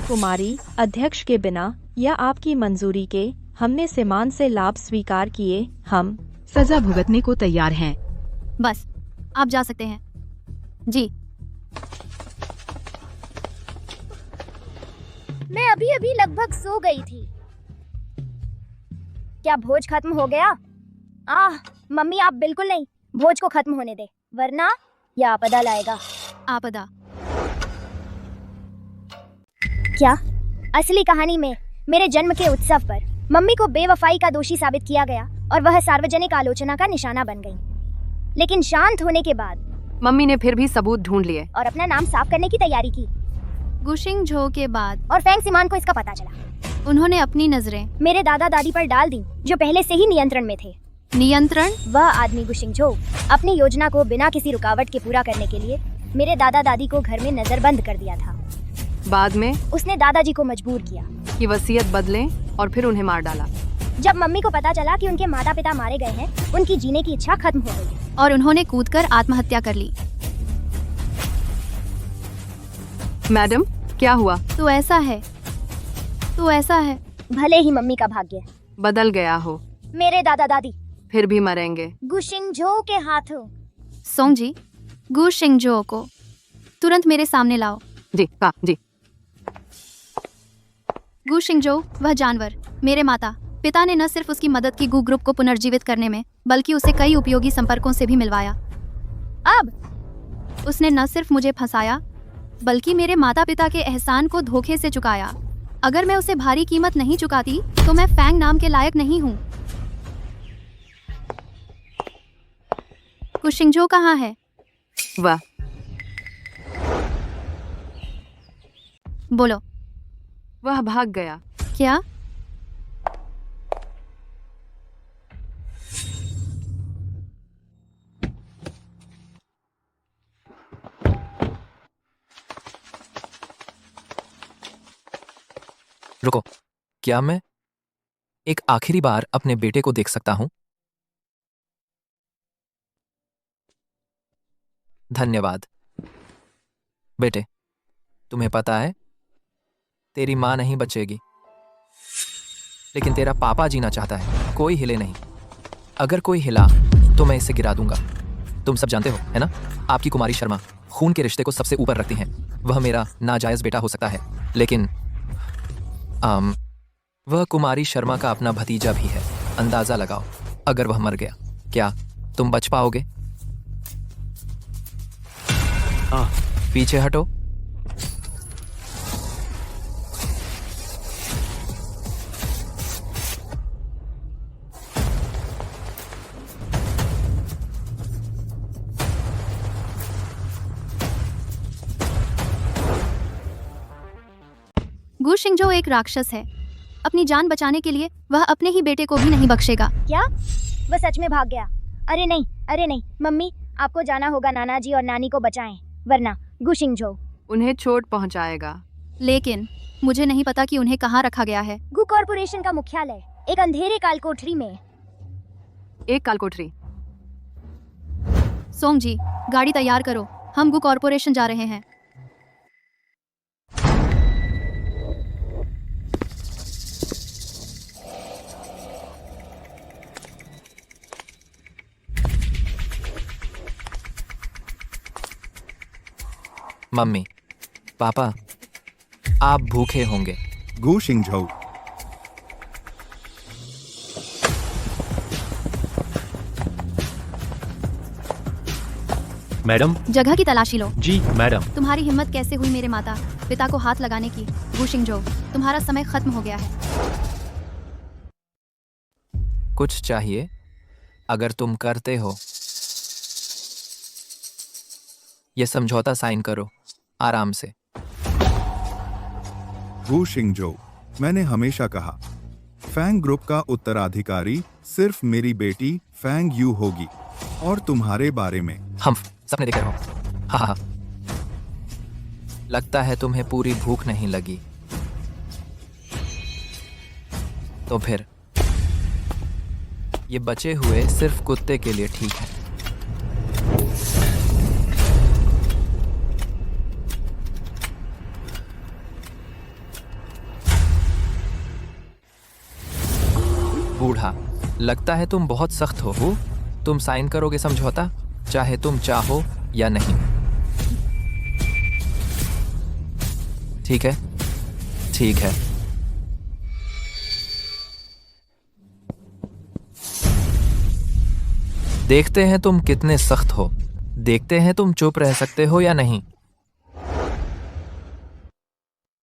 L: कुमारी, अध्यक्ष के बिना या आपकी मंजूरी के हमने सिमान से लाभ स्वीकार किए। हम
J: सजा भुगतने को तैयार हैं।
A: बस आप जा सकते हैं। जी।
C: मैं अभी अभी लगभग सो गई थी। क्या भोज खत्म हो गया? मम्मी आप बिल्कुल नहीं, भोज को खत्म होने दे, वरना यह आपदा लाएगा।
A: आपदा?
C: क्या? असली कहानी में मेरे जन्म के उत्सव पर मम्मी को बेवफाई का दोषी साबित किया गया और वह सार्वजनिक आलोचना का निशाना बन गई। लेकिन शांत होने के बाद
M: मम्मी ने फिर भी सबूत ढूंढ लिए
C: और अपना नाम साफ करने की तैयारी की।
A: गुशिंग झो के बाद
C: और फैंग सिमान को इसका पता चला।
A: उन्होंने अपनी नजरें
C: मेरे दादा दादी पर डाल दी, जो पहले से ही नियंत्रण में थे।
A: नियंत्रण?
C: वह आदमी गुशिंग झो अपनी योजना को बिना किसी रुकावट के पूरा करने के लिए मेरे दादा दादी को घर में नजरबंद कर दिया था।
M: बाद में
C: उसने दादाजी को मजबूर किया
M: कि वसीयत बदलें और फिर उन्हें मार डाला।
C: जब मम्मी को पता चला कि उनके माता पिता मारे गए हैं, उनकी जीने की इच्छा खत्म हो गई
A: और उन्होंने कूदकर आत्महत्या कर ली।
M: मैडम क्या हुआ?
A: तो ऐसा है।
C: भले ही मम्मी का भाग्य
M: बदल गया हो,
C: मेरे दादा दादी
M: फिर भी मरेंगे
C: गुशिंग झो के हाथों।
A: सोंग जी, गुशिंग झो को तुरंत मेरे सामने लाओ।
M: जी हाँ जी।
A: गुशिंग झो, वह जानवर, मेरे माता पिता ने न सिर्फ उसकी मदद की गू ग्रुप को पुनर्जीवित करने में, बल्कि उसे कई उपयोगी संपर्कों से भी मिलवाया। अब उसने न सिर्फ मुझे फंसाया, बल्कि मेरे माता पिता के एहसान को धोखे से चुकाया। अगर मैं उसे भारी कीमत नहीं चुकाती तो मैं फैंग नाम के लायक नहीं हूँ। गुशिंग झो कहाँ है?
M: वाह,
A: बोलो।
M: वह भाग गया।
A: क्या?
G: रुको, क्या मैं एक आखिरी बार अपने बेटे को देख सकता हूं? धन्यवाद बेटे। तुम्हें पता है, तेरी मां नहीं बचेगी, लेकिन तेरा पापा जीना चाहता है। कोई हिले नहीं। अगर कोई हिला तो मैं इसे गिरा दूंगा। तुम सब जानते हो, है ना? आपकी कुमारी शर्मा खून के रिश्ते को सबसे ऊपर रखती हैं। वह मेरा नाजायज बेटा हो सकता है, लेकिन वह कुमारी शर्मा का अपना भतीजा भी है। अंदाजा लगाओ, अगर वह मर गया, क्या तुम बच पाओगे? पीछे हटो।
A: गुशिंग झो एक राक्षस है। अपनी जान बचाने के लिए वह अपने ही बेटे को भी नहीं बख्शेगा।
C: क्या? वह सच में भाग गया? अरे नहीं मम्मी, आपको जाना होगा, नाना जी और नानी को बचाएं, वरना गुशिंग झो
M: उन्हें चोट पहुंचाएगा।
A: लेकिन मुझे नहीं पता कि उन्हें कहाँ रखा गया है।
C: गु कॉर्पोरेशन का मुख्यालय एक अंधेरे काल कोठरी में।
M: एक काल कोठरी?
A: सोंग जी, गाड़ी तैयार करो, हम गु कॉर्पोरेशन जा रहे हैं।
G: मम्मी, पापा, आप भूखे होंगे।
I: गुशिंग झो,
F: मैडम।
A: जगह की तलाशी लो।
F: जी मैडम।
A: तुम्हारी हिम्मत कैसे हुई मेरे माता पिता को हाथ लगाने की? गुशिंग झो, तुम्हारा समय खत्म हो गया है।
G: कुछ चाहिए? अगर तुम करते हो, ये समझौता साइन करो आराम से।
I: गु शिंगजो, मैंने हमेशा कहा फैंग ग्रुप का उत्तराधिकारी सिर्फ मेरी बेटी फैंग यू होगी। और तुम्हारे बारे में
G: हम सपने देख रहे हो। हाँ हाँ, लगता है तुम्हें पूरी भूख नहीं लगी। तो फिर ये बचे हुए सिर्फ कुत्ते के लिए ठीक है। बूढ़ा, लगता है तुम बहुत सख्त हो। तुम साइन करोगे समझौता, चाहे तुम चाहो या नहीं। ठीक है, ठीक है। देखते हैं तुम कितने सख्त हो। देखते हैं तुम चुप रह सकते हो या नहीं।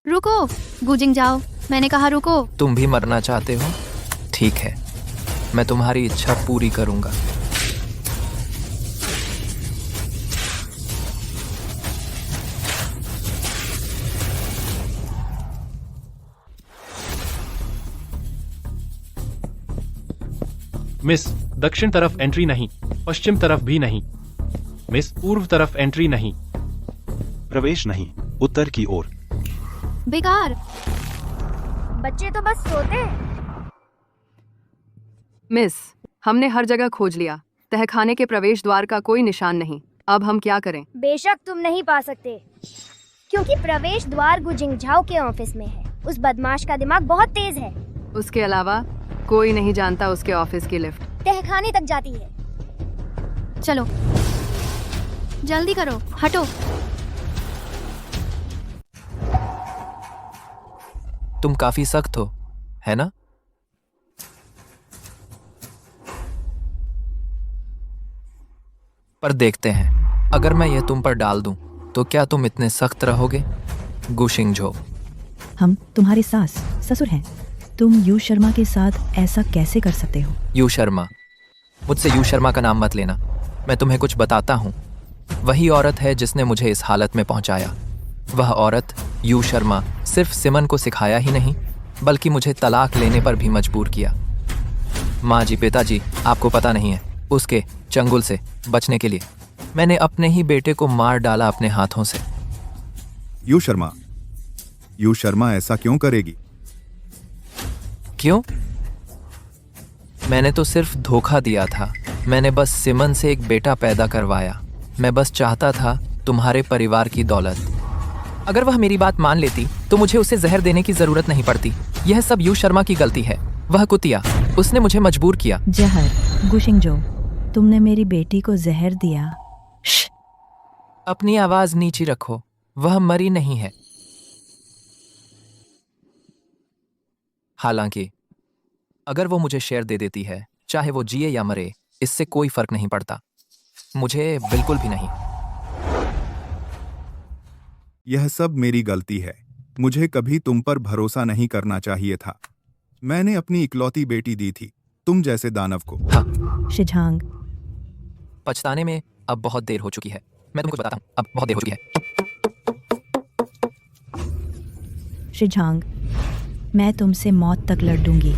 A: रुको, गुजिंग जाओ, मैंने कहा रुको।
G: तुम भी मरना चाहते हो? ठीक है, मैं तुम्हारी इच्छा पूरी करूंगा।
N: मिस, दक्षिण तरफ एंट्री नहीं, पश्चिम तरफ भी नहीं। मिस, पूर्व तरफ एंट्री नहीं।
F: प्रवेश नहीं, उत्तर की ओर।
A: बेकार।
C: बच्चे तो बस सोते हैं।
M: मिस, हमने हर जगह खोज लिया, तहखाने के प्रवेश द्वार का कोई निशान नहीं। अब हम क्या करें?
C: बेशक तुम नहीं पा सकते, क्योंकि प्रवेश द्वार गुजिंग झाओ के ऑफिस में है। उस बदमाश का दिमाग बहुत तेज है।
M: उसके अलावा कोई नहीं जानता उसके ऑफिस की लिफ्ट
C: तहखाने तक जाती है।
A: चलो जल्दी करो, हटो।
G: तुम काफी सख्त हो, है ना? पर देखते हैं, अगर मैं ये तुम पर डाल दूं, तो क्या तुम इतने सख्त रहोगे? गु शिंगजो,
J: हम तुम्हारे सास ससुर हैं। तुम यू शर्मा के साथ ऐसा कैसे कर सकते हो?
G: यू शर्मा? मुझसे यू शर्मा का नाम मत लेना। मैं तुम्हें कुछ बताता हूँ। वही औरत है जिसने मुझे इस हालत में पहुंचाया। वह औरत यू शर्मा सिर्फ सिमन को सिखाया ही नहीं, बल्कि मुझे तलाक लेने पर भी मजबूर किया। माँ जी, पिताजी, आपको पता नहीं है, उसके चंगुल से बचने के लिए मैंने अपने ही बेटे को मार डाला अपने हाथों से।
I: यू शर्मा ऐसा क्यों करेगी?
G: क्यों? मैंने तो सिर्फ धोखा दिया था। मैंने बस सिमन से एक बेटा पैदा करवाया। मैं बस चाहता था तुम्हारे परिवार की दौलत। अगर वह मेरी बात मान लेती तो मुझे उसे जहर देने की जरूरत नहीं पड़ती। यह सब यू शर्मा की गलती है। वह कुतिया, उसने मुझे मजबूर किया।
J: जहर? गु शिंगजो, तुमने मेरी बेटी को जहर दिया।
G: अपनी आवाज नीची रखो, वह मरी नहीं है। हालांकि अगर वो मुझे शेयर दे देती है, चाहे वो जिए या मरे, इससे कोई फर्क नहीं पड़ता। मुझे बिल्कुल भी नहीं।
I: यह सब मेरी गलती है। मुझे कभी तुम पर भरोसा नहीं करना चाहिए था। मैंने अपनी इकलौती बेटी दी थी तुम जैसे दानव को।
G: हाँ,
J: शिझांग,
G: पछताने में अब बहुत देर हो चुकी है। मैं तुमको बताता हूँ, अब बहुत देर हो चुकी है।
J: शिझांग, मैं तुमसे मौत तक लड़ दूंगी।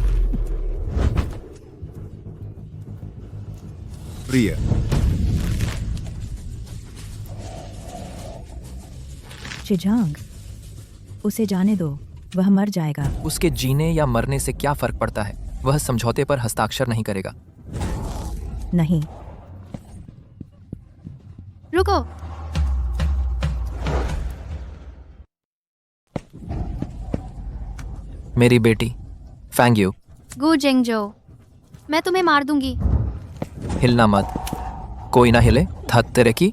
I: प्रिय,
J: शिझांग, उसे जाने दो, वह मर जाएगा।
G: उसके जीने या मरने से क्या फर्क पड़ता है? वह समझौते पर हस्ताक्षर नहीं करेगा।
J: नहीं।
A: रुको,
G: मेरी बेटी फैंग यू।
A: गु जिंगजो, मैं तुम्हें मार दूंगी।
G: हिलना मत, कोई ना हिले। थक तेरे की।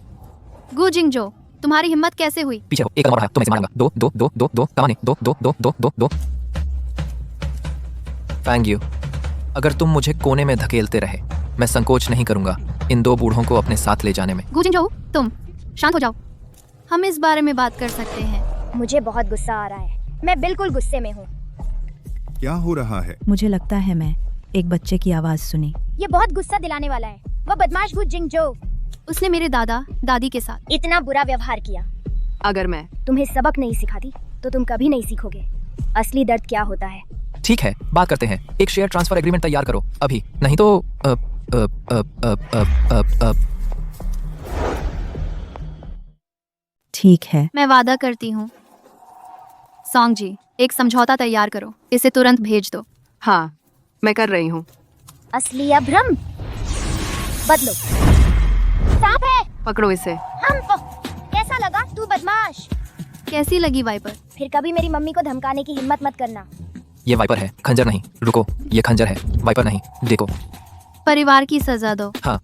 A: गु जिंगजो, तुम्हारी हिम्मत कैसे हुई?
G: पीछे हो, एक कदम और आया, तुम्हें से मारूंगा। दो दो दो दो दो, कमाने, दो दो दो दो दो दो। फैंग यू, अगर तुम मुझे कोने में धकेलते रहे, मैं संकोच नहीं करूंगा इन दो बूढ़ों को अपने साथ ले जाने में।
A: गु जिंगजो, तुम शांत हो जाओ, हम इस बारे में बात कर सकते हैं।
C: मुझे बहुत गुस्सा आ रहा है। मैं बिल्कुल गुस्से में हूँ।
I: क्या हो रहा है?
J: मुझे लगता है मैं
O: एक बच्चे की आवाज सुनी।
C: ये बहुत गुस्सा दिलाने वाला है। वो बदमाश गु जिंगजो
A: उसने मेरे दादा दादी के साथ
C: इतना बुरा व्यवहार किया।
M: अगर मैं
C: तुम्हें सबक नहीं सिखाती तो तुम कभी नहीं सीखोगे असली दर्द क्या होता है।
G: ठीक है, बात करते हैं। एक शेयर ट्रांसफर एग्रीमेंट तैयार करो अभी, नहीं तो
O: ठीक है।
A: मैं वादा करती हूँ। सॉन्ग जी, एक समझौता तैयार करो, इसे तुरंत भेज दो।
M: हाँ, मैं कर रही हूँ।
C: असली अभ्रम बदलो। सांप है,
M: पकड़ो इसे।
C: कैसा लगा तू बदमाश?
A: कैसी लगी वाइपर?
C: फिर कभी मेरी मम्मी को धमकाने की हिम्मत मत करना।
G: ये वाइपर है, खंजर नहीं। रुको, ये खंजर है, वाइपर नहीं। देखो,
A: परिवार की सजा दो।
G: हाँ।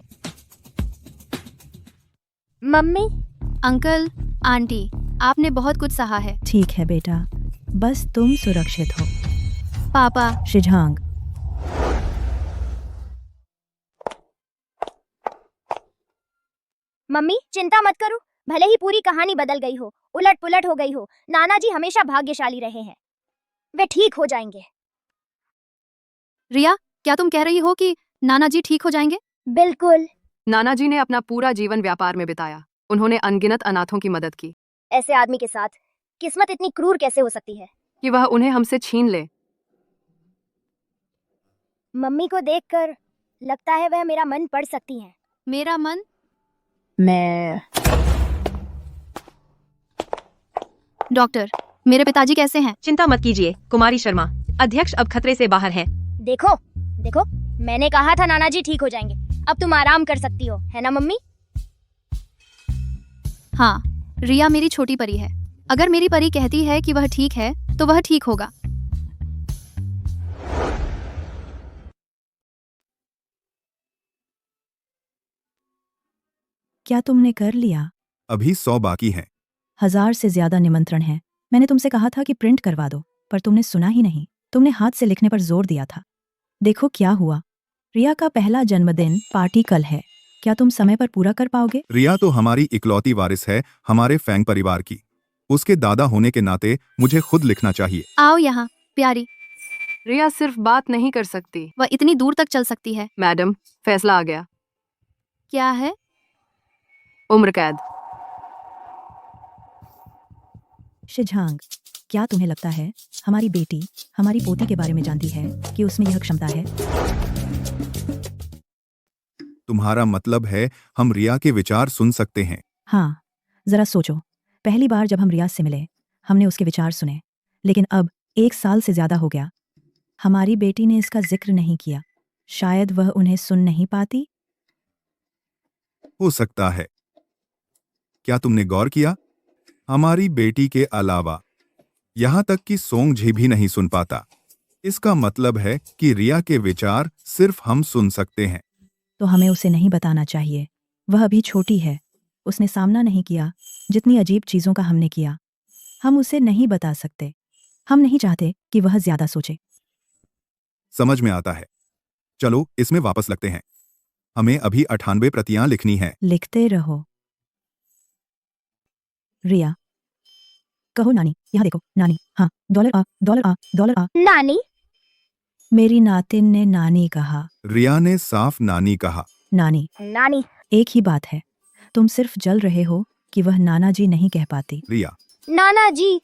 C: मम्मी,
A: अंकल, आंटी, आपने बहुत कुछ सहा है।
O: ठीक है बेटा, बस तुम सुरक्षित हो।
A: पापा।
O: शिझांग,
C: मम्मी चिंता मत करो, भले ही पूरी कहानी बदल गई हो, उलट पुलट हो गई हो, नाना जी हमेशा भाग्यशाली रहे हैं। वे ठीक हो जाएंगे।
A: रिया, क्या तुम कह रही हो कि नाना जी ठीक हो जाएंगे?
C: बिल्कुल।
M: नाना जी ने अपना पूरा जीवन व्यापार में बिताया। उन्होंने अनगिनत अनाथों की मदद की।
C: ऐसे आदमी के साथ किस्मत इतनी क्रूर कैसे हो सकती है
M: कि वह उन्हें हमसे छीन ले।
C: मम्मी को देखकर लगता है वह मेरा मन पढ़ सकती हैं।
A: मेरा मन?
O: मैं
A: डॉक्टर, मेरे पिताजी कैसे हैं?
B: चिंता मत कीजिए कुमारी शर्मा, अध्यक्ष अब खतरे से बाहर हैं।
C: देखो देखो, मैंने कहा था नाना जी ठीक हो जाएंगे। अब तुम आराम कर सकती हो, है ना मम्मी?
A: हाँ, रिया मेरी छोटी परी है। अगर मेरी परी कहती है कि वह ठीक है तो वह ठीक होगा।
O: क्या तुमने कर लिया?
I: अभी 100 बाकी हैं।
O: 1000 से ज्यादा निमंत्रण हैं। मैंने तुमसे कहा था कि प्रिंट करवा दो, पर तुमने सुना ही नहीं। तुमने हाथ से लिखने पर जोर दिया था। देखो क्या हुआ। रिया का पहला जन्मदिन पार्टी कल है। क्या तुम समय पर पूरा कर पाओगे?
I: रिया तो हमारी इकलौती वारिस है, हमारे फैंग परिवार की। उसके दादा होने के नाते मुझे खुद लिखना चाहिए।
A: आओ यहाँ, प्यारी।
M: रिया सिर्फ बात नहीं कर सकती,
A: वह इतनी दूर तक चल सकती है।
M: मैडम, फैसला आ गया।
A: क्या है?
M: उम्र कैद।
O: शिझांग, क्या तुम्हें लगता है हमारी बेटी हमारी पोती के बारे में जानती है कि उसमें यह क्षमता है?
I: तुम्हारा मतलब है हम रिया के विचार सुन सकते हैं?
O: हाँ, जरा सोचो। पहली बार जब हम रिया से मिले, हमने उसके विचार सुने, लेकिन अब 1 साल से ज्यादा हो गया, हमारी बेटी ने इसका जिक्र नहीं किया। शायद वह उन्हें सुन नहीं पाती।
I: हो सकता है। क्या तुमने गौर किया? हमारी बेटी के अलावा यहां तक कि सोंग झी भी नहीं सुन पाता। इसका मतलब है कि रिया के विचार सिर्फ हम सुन सकते हैं।
O: तो हमें उसे नहीं बताना चाहिए। वह अभी छोटी है, उसने सामना नहीं किया जितनी अजीब चीजों का हमने किया। हम उसे नहीं बता सकते। हम नहीं चाहते कि वह ज्यादा सोचे।
I: समझ में आता है। चलो इसमें वापस लगते हैं। हमें अभी 98 प्रतियां लिखनी है।
O: लिखते रहो। रिया, कहो नानी, यहाँ देखो नानी। हाँ, डॉलर आ, डॉलर आ, डॉलर आ।
C: नानी?
O: मेरी नातिन ने नानी कहा।
I: रिया ने साफ नानी कहा।
O: नानी।
C: नानी।
O: एक ही बात है, तुम सिर्फ जल रहे हो कि वह नाना जी नहीं कह पाती।
I: रिया।
C: नाना जी।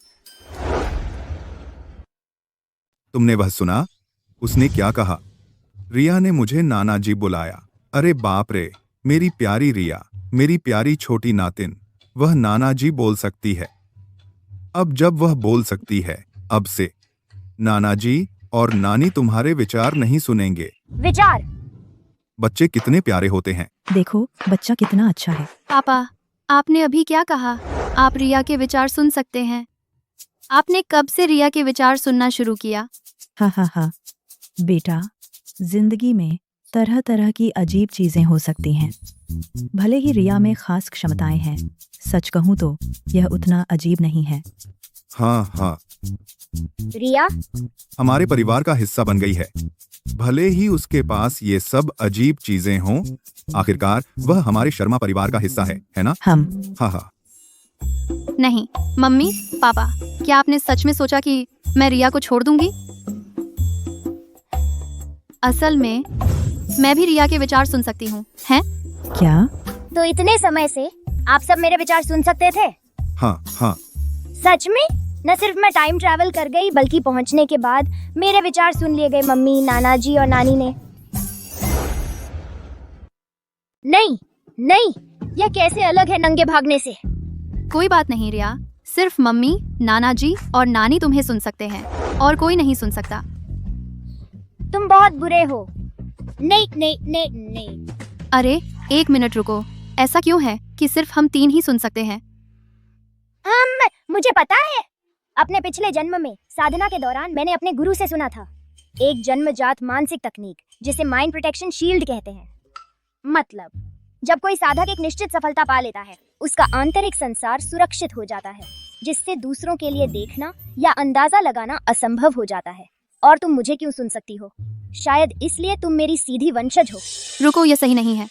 I: तुमने वह सुना? उसने क्या कहा? रिया ने मुझे नाना जी बुलाया। अरे बाप रे, मेरी प्यारी रिया, मेरी प्यारी छोटी नातिन, वह नाना जी बोल सकती है। अब जब वह बोल सकती है, अब से नाना जी और नानी तुम्हारे विचार नहीं सुनेंगे।
C: विचार?
I: बच्चे कितने प्यारे होते हैं।
O: देखो बच्चा कितना अच्छा है।
A: पापा, आपने अभी क्या कहा? आप रिया के विचार सुन सकते हैं? आपने कब से रिया के विचार सुनना शुरू किया?
O: हा हा हा, बेटा, जिंदगी में तरह तरह की अजीब चीजें हो सकती हैं। भले ही रिया में खास क्षमताएं हैं, सच कहूं तो यह उतना अजीब नहीं है।
I: हाँ हाँ,
C: रिया
I: हमारे परिवार का हिस्सा बन गई है। भले ही उसके पास ये सब अजीब चीजें हों, आखिरकार वह हमारे शर्मा परिवार का हिस्सा है ना?
O: हम।
I: हाँ हाँ।
A: नहीं, मम्मी, पापा, क्या आपने सच में सोचा कि मैं रिया को छोड़ दूंगी? असल में मैं भी रिया के विचार सुन सकती हूँ, हैं?
O: क्या?
C: तो इतने समय से आप सब मेरे विचार सुन सकते थे?
I: हाँ हाँ।
C: सच में? न सिर्फ मैं टाइम ट्रैवल कर गई बल्कि पहुंचने के बाद मेरे विचार सुन लिए गए मम्मी, नाना जी और नानी ने। नहीं नहीं, यह कैसे अलग है नंगे भागने से?
A: कोई बात नहीं रिया, सिर्फ मम्मी, नाना जी और नानी तुम्हें सुन सकते हैं और कोई नहीं सुन सकता।
C: तुम बहुत बुरे हो। नहीं नहीं नहीं नहीं।
A: अरे एक मिनट रुको, ऐसा क्यों है कि सिर्फ हम 3 ही सुन सकते हैं?
C: मुझे पता है। अपने पिछले जन्म में साधना के दौरान मैंने अपने गुरु से सुना था, एक जन्मजात मानसिक तकनीक जिसे माइंड प्रोटेक्शन शील्ड कहते हैं। मतलब जब कोई साधक एक निश्चित सफलता पा लेता है, उसका आंतरिक संसार सुरक्षित हो जाता है, जिससे दूसरों के लिए देखना या अंदाजा लगाना असंभव हो जाता है। और तुम मुझे क्यों सुन सकती हो? शायद इसलिए तुम मेरी सीधी वंशज हो।
A: रुको, ये सही नहीं है।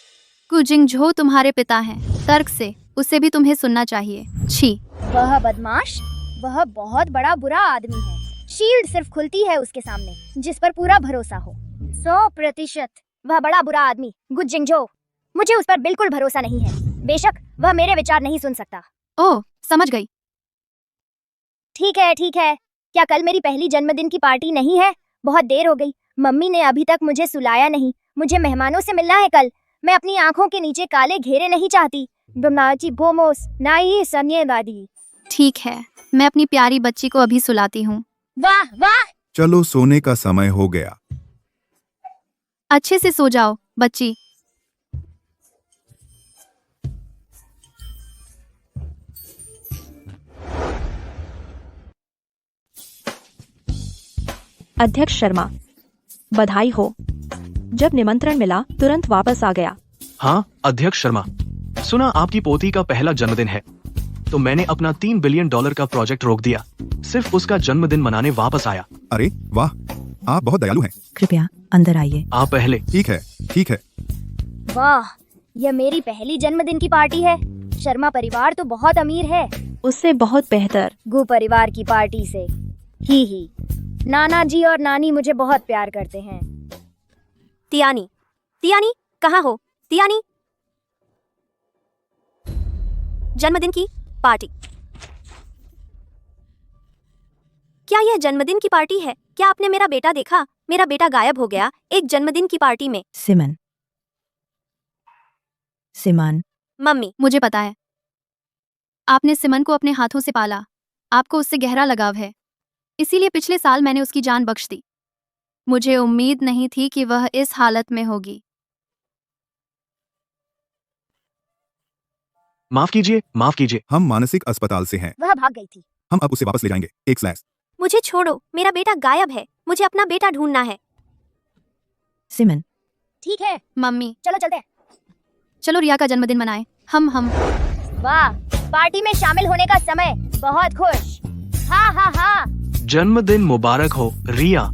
A: गुजिंगझो तुम्हारे पिता हैं, तर्क से उसे भी तुम्हें सुनना चाहिए। छी।
C: वह बदमाश, वह बहुत बड़ा बुरा आदमी है। शील्ड सिर्फ खुलती है उसके सामने जिस पर पूरा भरोसा हो। 100% वह बड़ा बुरा आदमी गुजिंगझो। मुझे उस पर बिल्कुल भरोसा नहीं है। बेशक वह मेरे विचार नहीं सुन सकता।
A: ओह, समझ गई।
C: ठीक है ठीक है। क्या कल मेरी पहली जन्मदिन की पार्टी नहीं है? बहुत देर हो गई, मम्मी ने अभी तक मुझे सुलाया नहीं। मुझे मेहमानों से मिलना है कल। मैं अपनी आंखों के नीचे काले घेरे नहीं चाहती। बमनाची बोमोस नाई सन्ये दादी।
A: ठीक है, मैं अपनी प्यारी बच्ची को अभी सुलाती हूँ।
C: वाह वाह।
I: चलो सोने का समय हो गया।
A: अच्छे से सो जाओ बच्ची।
L: अध्यक्ष शर्मा, बधाई हो। जब निमंत्रण मिला तुरंत वापस आ गया।
K: हाँ अध्यक्ष शर्मा, सुना आपकी पोती का पहला जन्मदिन है, तो मैंने अपना $3 बिलियन का प्रोजेक्ट रोक दिया, सिर्फ उसका जन्मदिन मनाने वापस आया।
I: अरे वाह, आप बहुत दयालु हैं।
O: कृपया अंदर आइए।
K: आप पहले।
I: ठीक है ठीक है।
C: वाह, यह मेरी पहली जन्मदिन की पार्टी है। शर्मा परिवार तो बहुत अमीर है।
L: उससे बहुत बेहतर
C: गु परिवार की पार्टी से। ही। नाना जी और नानी मुझे बहुत प्यार करते हैं।
E: तियानी, तियानी कहाँ हो? तियानी, जन्मदिन की पार्टी। क्या यह जन्मदिन की पार्टी है? क्या आपने मेरा बेटा देखा? मेरा बेटा गायब हो गया एक जन्मदिन की पार्टी में।
O: सिमन, सिमन।
E: मम्मी,
A: मुझे पता है, आपने सिमन को अपने हाथों से पाला। आपको उससे गहरा लगाव है, इसीलिए पिछले साल मैंने उसकी जान बख्श दी। मुझे उम्मीद नहीं थी कि वह इस हालत में होगी।
K: माफ कीजिए, माफ कीजिए।
I: हम मानसिक अस्पताल से हैं।
C: वह भाग गई थी।
I: हम अब उसे वापस ले जाएंगे। एक स्लैश।
E: मुझे छोड़ो, मेरा बेटा गायब है। मुझे अपना बेटा ढूंढना है।
O: सिमन।
C: ठीक है
A: मम्मी,
C: चलो चलते हैं।
A: चलो रिया का जन्मदिन मनाएं। हम
C: वाह, पार्टी में शामिल होने का समय। बहुत खुश। हाँ हाँ हाँ।
K: जन्मदिन मुबारक हो रिया।